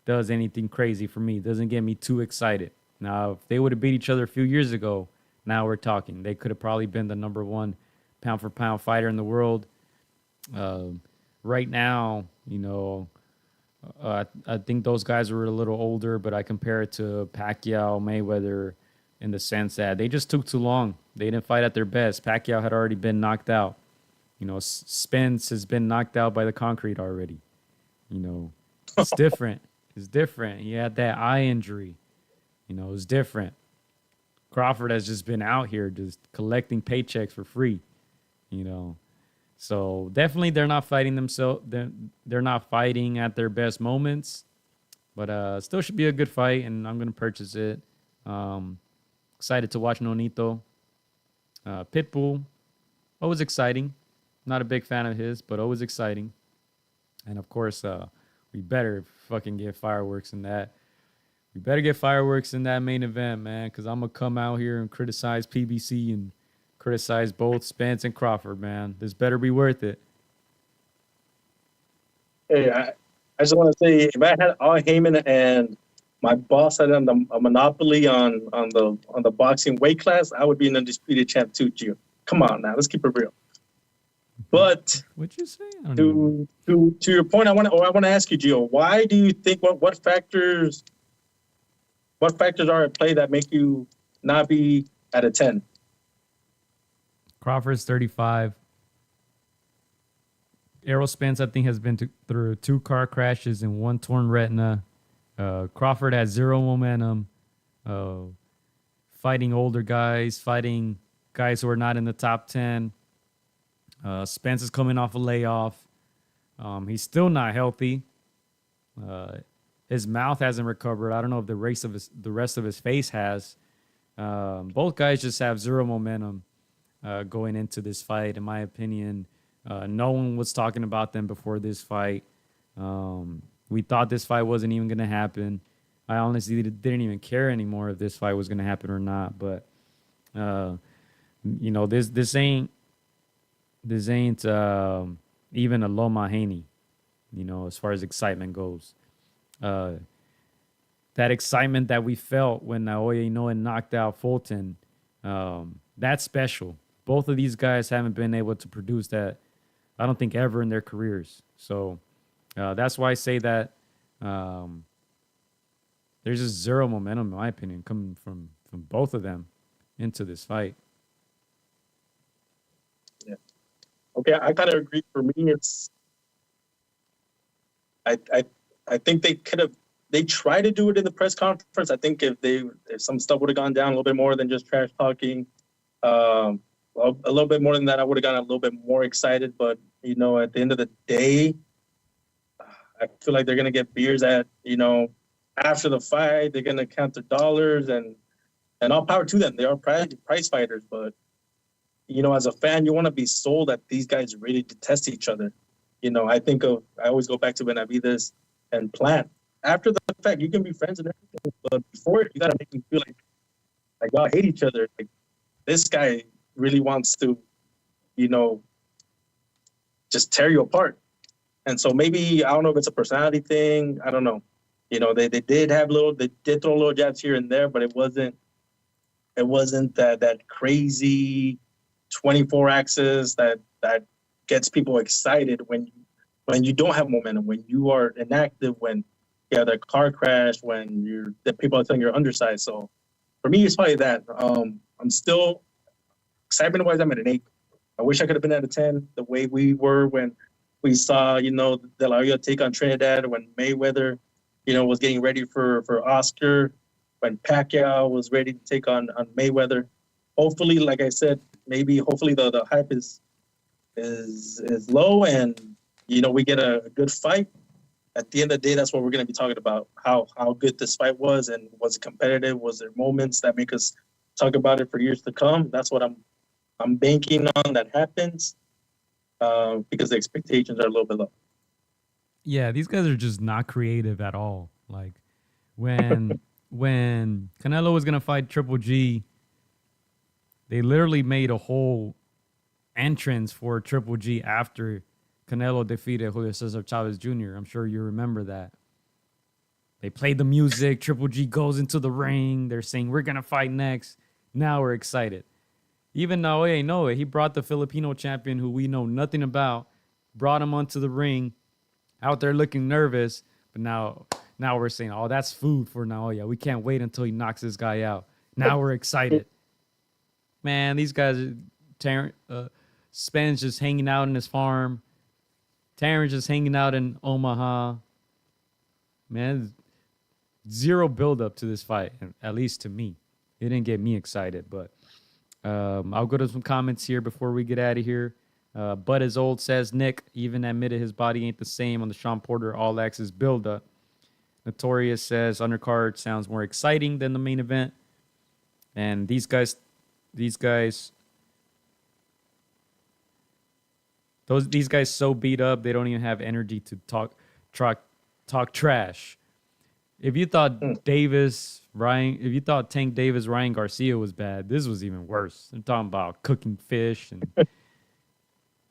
does anything crazy for me. It doesn't get me too excited. Now, if they would have beat each other a few years ago, now we're talking. They could have probably been the number 1 pound-for-pound fighter in the world. Right now, you know, I think those guys were a little older, but I compare it to Pacquiao, Mayweather, in the sense that they just took too long. They didn't fight at their best. Pacquiao had already been knocked out. You know, Spence has been knocked out by the concrete already. You know, it's different. It's different. He had that eye injury. You know, it's different. Crawford has just been out here just collecting paychecks for free. You know, so definitely they're not fighting themselves. They're not fighting at their best moments, but still should be a good fight, and I'm gonna purchase it. Excited to watch Nonito. Pitbull, always exciting. Not a big fan of his, but always exciting. And of course, we better fucking get fireworks in that. We better get fireworks in that main event, man, because I'm gonna come out here and criticize PBC and criticize both Spence and Crawford, man. This better be worth it. Hey, I just want to say, if I had all Heyman and my boss had a monopoly on the boxing weight class, I would be an undisputed champ too, Gio. Come on now, let's keep it real. But what'd you say? To your point, I want to ask you, Gio, why do you think what factors are at play that make you not be at a 10? Crawford's 35. Errol Spence, I think, has been through 2 car crashes and 1 torn retina. Crawford has 0 momentum. Fighting older guys, fighting guys who are not in the top 10. Spence is coming off a layoff. He's still not healthy. His mouth hasn't recovered. I don't know if the rest of his face has. Both guys just have 0 momentum going into this fight, in my opinion. No one was talking about them before this fight. We thought this fight wasn't even going to happen. I honestly didn't even care anymore if this fight was going to happen or not. But you know, this ain't even a Lomachenko, you know, as far as excitement goes. That excitement that we felt when Naoya Inoue knocked out Fulton, that's special. Both of these guys haven't been able to produce that, I don't think, ever in their careers. So that's why I say that there's just 0 momentum, in my opinion, coming from both of them into this fight. Yeah. Okay, I kind of agree. For me, it's I think they could have. They tried to do it in the press conference. I think if some stuff would have gone down a little bit more than just trash talking, a little bit more than that, I would have gotten a little bit more excited. But you know, at the end of the day, I feel like they're gonna get beers at, you know, after the fight. They're gonna count their dollars, and all power to them. They are prize fighters, but you know, as a fan, you want to be sold that these guys really detest each other. You know, I always go back to Benavides and Plant. After the fact, you can be friends and everything, but before it, you gotta make them feel like y'all hate each other. Like, this guy really wants to, you know, just tear you apart. And so maybe, I don't know if it's a personality thing. I don't know. You know, they did throw little jabs here and there, but it wasn't that crazy 24 axis that gets people excited when you don't have momentum, when you are inactive, when had a car crash, when the people are telling you're undersized. So for me, it's probably that. I'm still excitement wise. I'm at an 8. I wish I could have been at a 10. The way we were when we saw, De La Hoya take on Trinidad, when Mayweather, was getting ready for Oscar, when Pacquiao was ready to take on Mayweather. Hopefully, like I said, hopefully the hype is low, and we get a good fight. At the end of the day, that's what we're going to be talking about, how good this fight was, and was it competitive? Was there moments that make us talk about it for years to come? That's what I'm banking on that happens, because the expectations are a little bit low. Yeah, these guys are just not creative at all. Like when Canelo was going to fight Triple G, they literally made a whole entrance for Triple G after Canelo defeated Julio Cesar Chavez Jr. I'm sure you remember that. They played the music. Triple G goes into the ring. They're saying, we're going to fight next. Now we're excited. Even Naoya Inoue, he brought the Filipino champion who we know nothing about, brought him onto the ring, out there looking nervous. But now we're saying, oh, that's food for Naoya. We can't wait until he knocks this guy out. Now we're excited. Man, these guys are Spence just hanging out in his farm. Terence just hanging out in Omaha. Man, zero build-up to this fight, at least to me. It didn't get me excited, but I'll go to some comments here before we get out of here. Bud is old, says Nick, even admitted his body ain't the same on the Sean Porter all-access build-up. Notorious says undercard sounds more exciting than the main event. And these guys so beat up, they don't even have energy to talk trash. If you thought Tank Davis, Ryan Garcia was bad, this was even worse. They're talking about cooking fish, and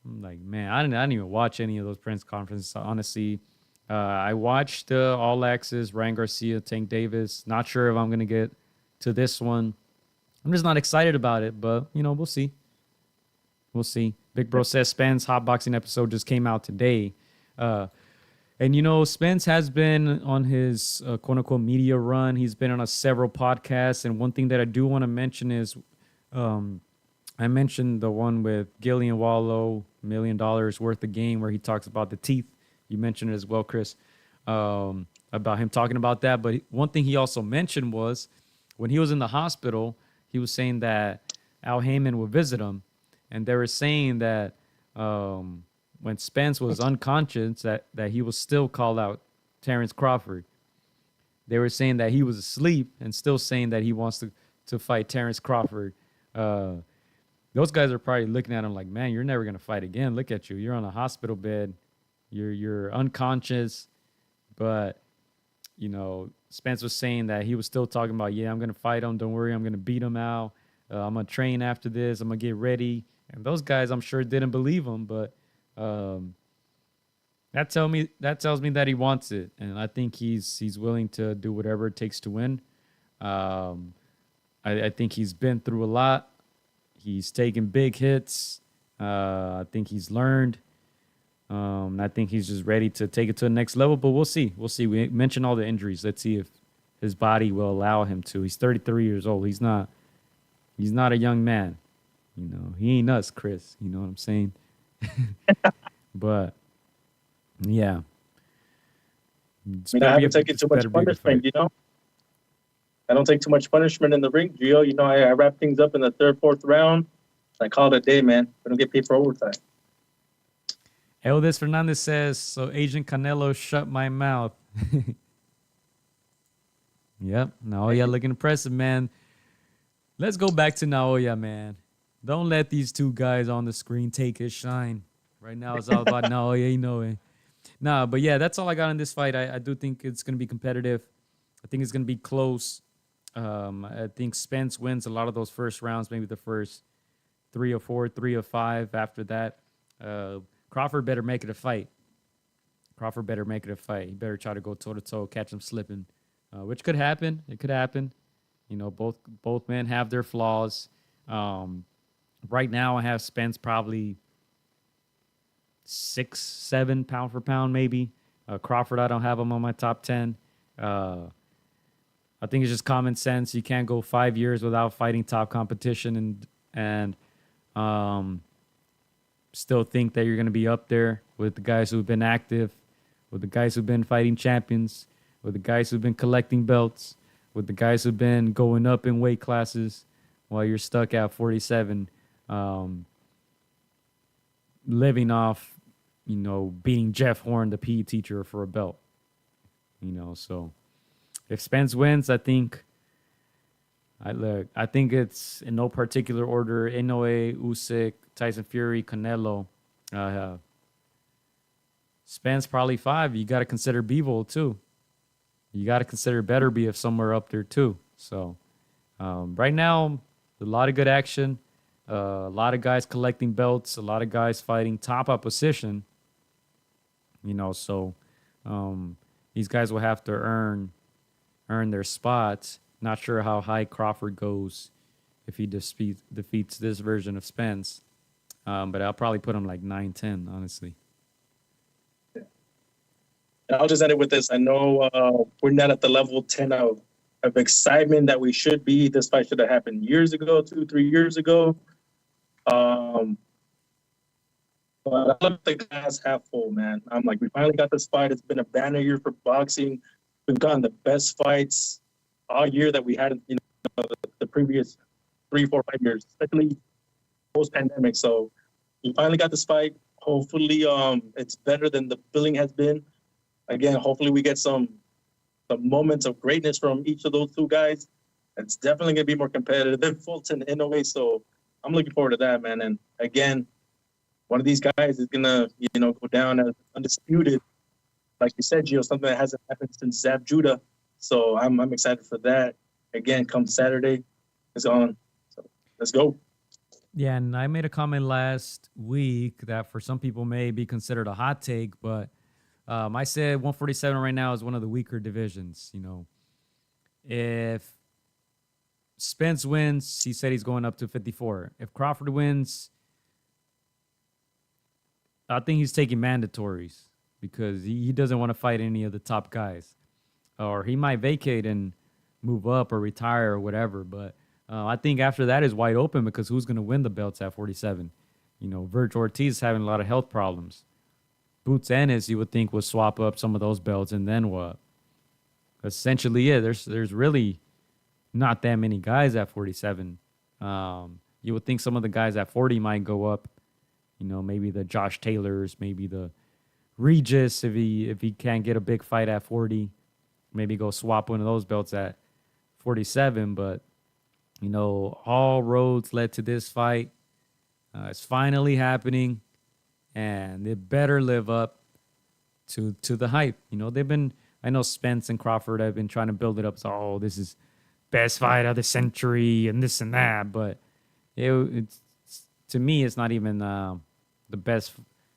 I'm like, man, I didn't even watch any of those press conferences. Honestly, I watched All Access, Ryan Garcia, Tank Davis. Not sure if I'm gonna get to this one. I'm just not excited about it, but we'll see. We'll see. Big Bro says Spence hotboxing episode just came out today. And, Spence has been on his quote-unquote media run. He's been on several podcasts. And one thing that I do want to mention is I mentioned the one with Gillian Wallow, $1 million worth of game, where he talks about the teeth. You mentioned it as well, Chris, about him talking about that. But one thing he also mentioned was when he was in the hospital, he was saying that Al Heyman would visit him. And they were saying that when Spence was unconscious, that he was still called out Terence Crawford. They were saying that he was asleep and still saying that he wants to fight Terence Crawford. Those guys are probably looking at him like, man, you're never going to fight again. Look at you. You're on a hospital bed. You're unconscious. But, Spence was saying that he was still talking about, yeah, I'm going to fight him. Don't worry. I'm going to beat him out. I'm going to train after this. I'm going to get ready. And those guys, I'm sure, didn't believe him, but that tells me that he wants it, and I think he's willing to do whatever it takes to win. I think he's been through a lot. He's taken big hits. I think he's learned. I think he's just ready to take it to the next level. But we'll see. We'll see. We mentioned all the injuries. Let's see if his body will allow him to. He's 33 years old. He's not a young man. He ain't us, Chris. You know what I'm saying? But, yeah. I haven't taken too much punishment, I don't take too much punishment in the ring, Gio. I wrap things up in the third, fourth round. I call it a day, man. We don't get paid for overtime. Eldis Fernandez says, so Agent Canelo shut my mouth. Yep. Naoya looking impressive, man. Let's go back to Naoya, man. Don't let these two guys on the screen take his shine. Right now, it's all about Naoya Inoue. Nah, but yeah, that's all I got in this fight. I do think it's going to be competitive. I think it's going to be close. I think Spence wins a lot of those first rounds, maybe the first 3 or 4, 3 or 5. After that, Crawford better make it a fight. He better try to go toe-to-toe, catch him slipping, which could happen. It could happen. Both men have their flaws. Right now, I have Spence probably 6, 7 pound for pound, maybe. Crawford, I don't have him on my top 10. I think it's just common sense. You can't go 5 years without fighting top competition and still think that you're going to be up there with the guys who've been active, with the guys who've been fighting champions, with the guys who've been collecting belts, with the guys who've been going up in weight classes while you're stuck at 47, living off, beating Jeff Horn, the PE teacher, for a belt. So if Spence wins, I think it's in no particular order: Inoue, Usyk, Tyson Fury, Canelo. Spence probably 5. You got to consider Bivol too. You got to consider Beterbiev if somewhere up there too. So right now, a lot of good action. A lot of guys collecting belts. A lot of guys fighting top opposition. So these guys will have to earn their spots. Not sure how high Crawford goes if he defeats this version of Spence. But I'll probably put him like 9-10, honestly. And I'll just end it with this. I know we're not at the level 10 of excitement that we should be. This fight should have happened years ago, 2-3 years ago. But I look the glass half full, man. I'm like, we finally got this fight. It's been a banner year for boxing. We've gotten the best fights all year that we had in the previous 3, 4, 5 years, especially post-pandemic. So we finally got this fight. Hopefully it's better than the billing has been. Again, hopefully we get some moments of greatness from each of those two guys. It's definitely going to be more competitive than Fulton in a way. So I'm looking forward to that, man. And again, one of these guys is going to, go down as undisputed. Like you said, Gio, something that hasn't happened since Zab Judah. So I'm excited for that. Again, come Saturday, it's on. So let's go. Yeah, and I made a comment last week that for some people may be considered a hot take, but I said 147 right now is one of the weaker divisions. If Spence wins, he said he's going up to 54. If Crawford wins, I think he's taking mandatories because he doesn't want to fight any of the top guys. Or he might vacate and move up or retire or whatever. But I think after that is wide open because who's going to win the belts at 47? Virgil Ortiz is having a lot of health problems. Boots Ennis, you would think, would swap up some of those belts, and then what? Essentially, yeah, there's really not that many guys at 47. You would think some of the guys at 40 might go up. Maybe the Josh Taylors, maybe the Regis if he can't get a big fight at 40. Maybe go swap one of those belts at 47. But, all roads led to this fight. It's finally happening. And it better live up to the hype. I know Spence and Crawford have been trying to build it up. So, this is best fight of the century and this and that. But it's to me, it's not even the best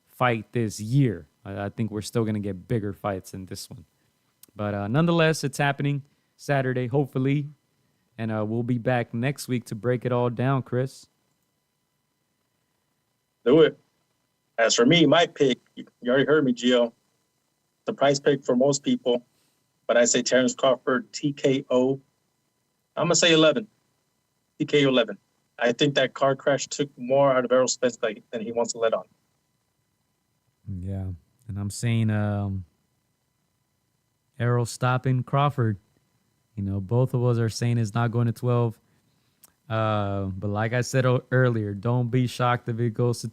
fight this year. I think we're still going to get bigger fights than this one. But nonetheless, it's happening Saturday, hopefully. And we'll be back next week to break it all down, Chris. Do it. As for me, my pick, you already heard me, Gio. Surprise pick for most people. But I say Terence Crawford, TKO. I'm going to say 11. TKO 11. I think that car crash took more out of Errol Spence than he wants to let on. Yeah. And I'm saying Errol stopping Crawford. Both of us are saying it's not going to 12. But like I said earlier, don't be shocked if it goes to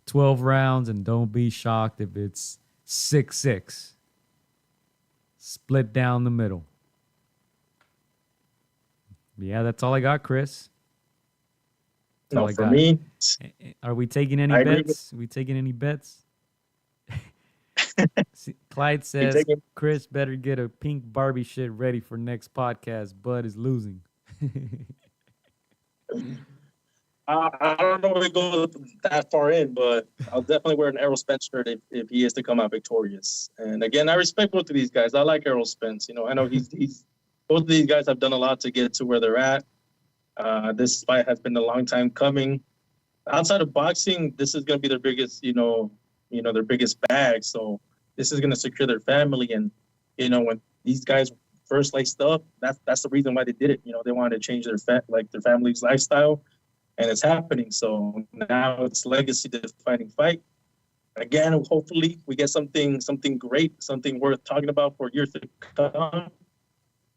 12 rounds, and don't be shocked if it's 6-6. Split down the middle. Yeah, that's all I got, Chris. No, for me. Are we taking any bets? Are we taking any bets? Clyde says, Chris better get a pink Barbie shit ready for next podcast. Bud is losing. I don't know if it goes that far in, but I'll definitely wear an Errol Spence shirt if he is to come out victorious. And again, I respect both of these guys. I like Errol Spence. I know he's both of these guys have done a lot to get to where they're at. This fight has been a long time coming. Outside of boxing, this is going to be their biggest, their biggest bag. So this is going to secure their family. And, when these guys first laced up. That's the reason why they did it. They wanted to change their their family's lifestyle, and it's happening. So now it's legacy defining fight. Again, hopefully we get something great, something worth talking about for years to come.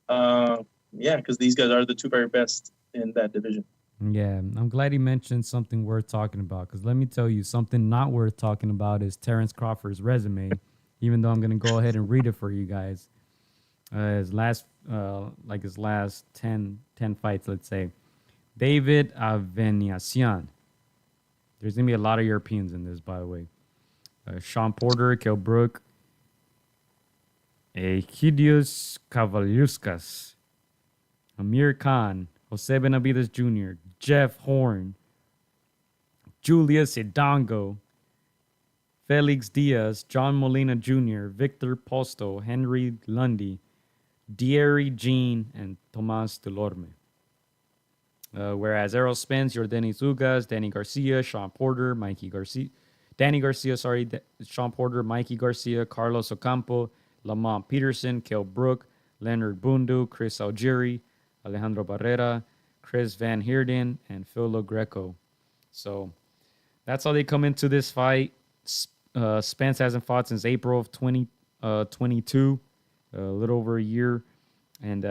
Because these guys are the two very best in that division. Yeah, I'm glad he mentioned something worth talking about, because let me tell you, something not worth talking about is Terence Crawford's resume, even though I'm going to go ahead and read it for you guys. His last 10 fights, let's say. David Avenacian. There's going to be a lot of Europeans in this, by the way. Sean Porter, Kell Brook, Egidius Cavaliuskas, Amir Khan, Jose Benavides Jr., Jeff Horn, Julius Hidalgo, Felix Diaz, John Molina Jr., Victor Posto, Henry Lundy, Dieri Jean, and Tomas Delorme. Whereas Errol Spence, Yordenis Ugas, Danny Garcia, Sean Porter, Sean Porter, Mikey Garcia, Carlos Ocampo, Lamont Peterson, Kell Brook, Leonard Bundu, Chris Algieri, Alejandro Barrera, Chris Van Heerden, and Phil LoGreco. So that's how they come into this fight. Spence hasn't fought since April of 2022, a little over a year. And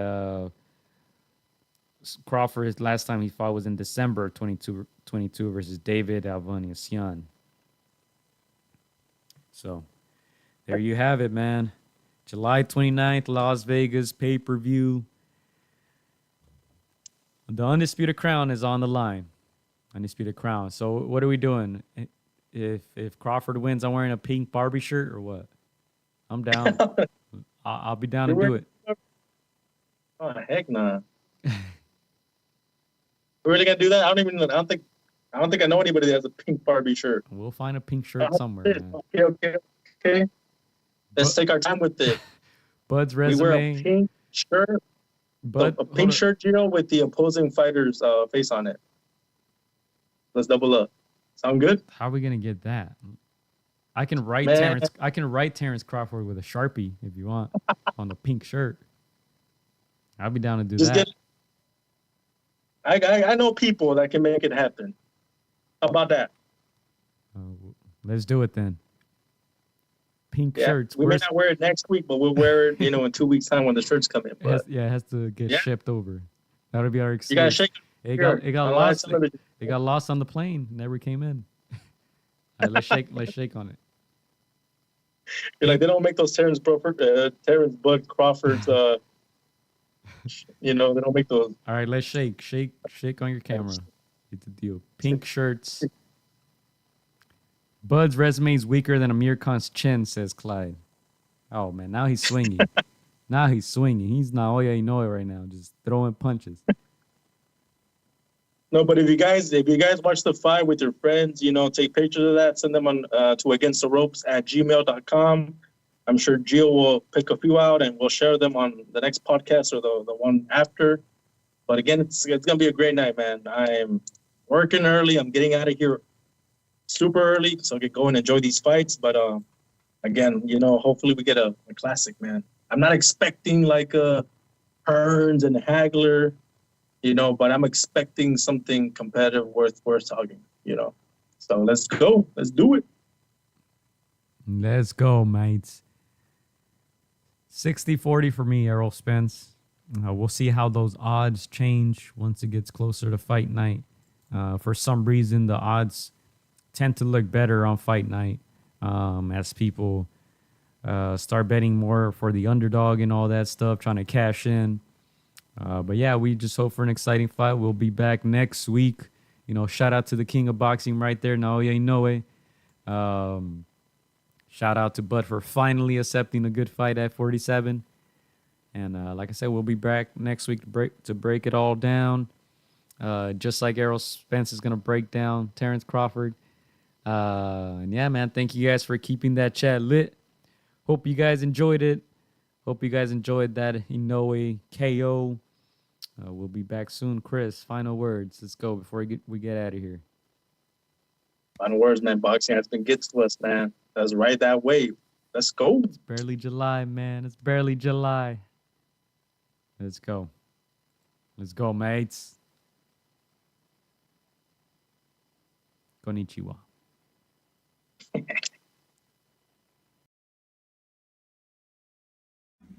Crawford, his last time he fought was in December of 2022 versus David Avenacian. So there you have it, man. July 29th, Las Vegas, pay-per-view. The Undisputed Crown is on the line. Undisputed Crown. So what are we doing? If Crawford wins, I'm wearing a pink Barbie shirt or what? I'm down. I'll be down to do it. Oh, heck nah. We're really gonna do that? I don't think I know anybody that has a pink Barbie shirt. We'll find a pink shirt somewhere, man. Okay. Let's take our time with it. Bud's resume. We wear a pink shirt. A pink shirt, with the opposing fighter's face on it. Let's double up. Sound good? How are we gonna get that? I can write Terence Crawford with a Sharpie if you want on the pink shirt. I'll be down to do that. I know people that can make it happen. How about that? Let's do it then. Pink shirts. We may not wear it next week, but we'll wear it, in 2 weeks' time when the shirts come in. But it has to get shipped over. That'll be our excuse. You gotta shake it. It got lost. It got lost on the plane. Never came in. All right, let's shake on it. You're like, they don't make those Terence Bud Crawfords. They don't make those. All right, let's shake on your camera. Get the deal. Pink shirts. Bud's resume is weaker than Amir Khan's chin, says Clyde. Oh, man, now he's swinging. He's Naoya Inoue right now, just throwing punches. No, but if you guys watch the fight with your friends, take pictures of that, send them on to againstdaropes@gmail.com. I'm sure Gio will pick a few out and we'll share them on the next podcast or the one after. But again, it's gonna be a great night, man. I'm working early. I'm getting out of here super early, so I can go and enjoy these fights. But again, hopefully we get a classic, man. I'm not expecting like a Hearns and Hagler, but I'm expecting something competitive worth talking, So let's go. Let's do it. Let's go, mates. 60-40 for me, Errol Spence. We'll see how those odds change once it gets closer to fight night. For some reason, the odds tend to look better on fight night as people start betting more for the underdog and all that stuff, trying to cash in. But yeah, we just hope for an exciting fight. We'll be back next week. Shout out to the king of boxing right there, Naoya Inoue. Shout out to Bud for finally accepting a good fight at 47. And like I said, we'll be back next week to break it all down. Just like Errol Spence is going to break down Terence Crawford. And yeah, man, thank you guys for keeping that chat lit. Hope you guys enjoyed it. Hope you guys enjoyed that Inoue KO. We'll be back soon. Chris, final words. Let's go before we get out of here. Final words, man. Boxing has been good to us, man. Let's ride that wave. Let's go. It's barely July, man. It's barely July. Let's go. Let's go, mates. Konnichiwa.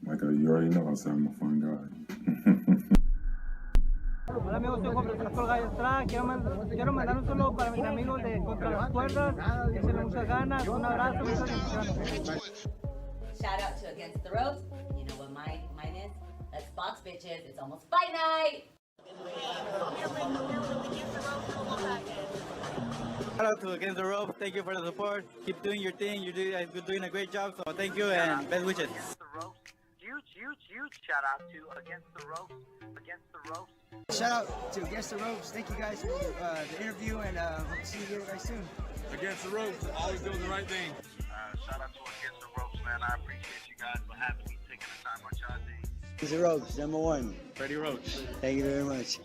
Michael, you already know I said I'm a fun guy. Hola amigos, soy Juan Francisco AtR. Quiero mandar un saludo para mis amigos de Contra las Cuerdas. Échenle muchas ganas. Un abrazo, muchas bendiciones. Shout out to Against the Ropes. You know what mine is? Let's box, bitches. It's almost fight night. Shout out to Against the Ropes. Thank you for the support. Keep doing your thing. You're doing a great job. So thank you and best wishes. Huge shout out to Against the Ropes. Against the Ropes. Shout out to Against the Ropes. Thank you guys for the interview, and hope to see you guys soon. Against the Ropes, always doing the right thing. Shout out to Against the Ropes, man. I appreciate you guys for having me, taking the time out y'all day. Against the Ropes, #1. Freddie Roach. Thank you very much.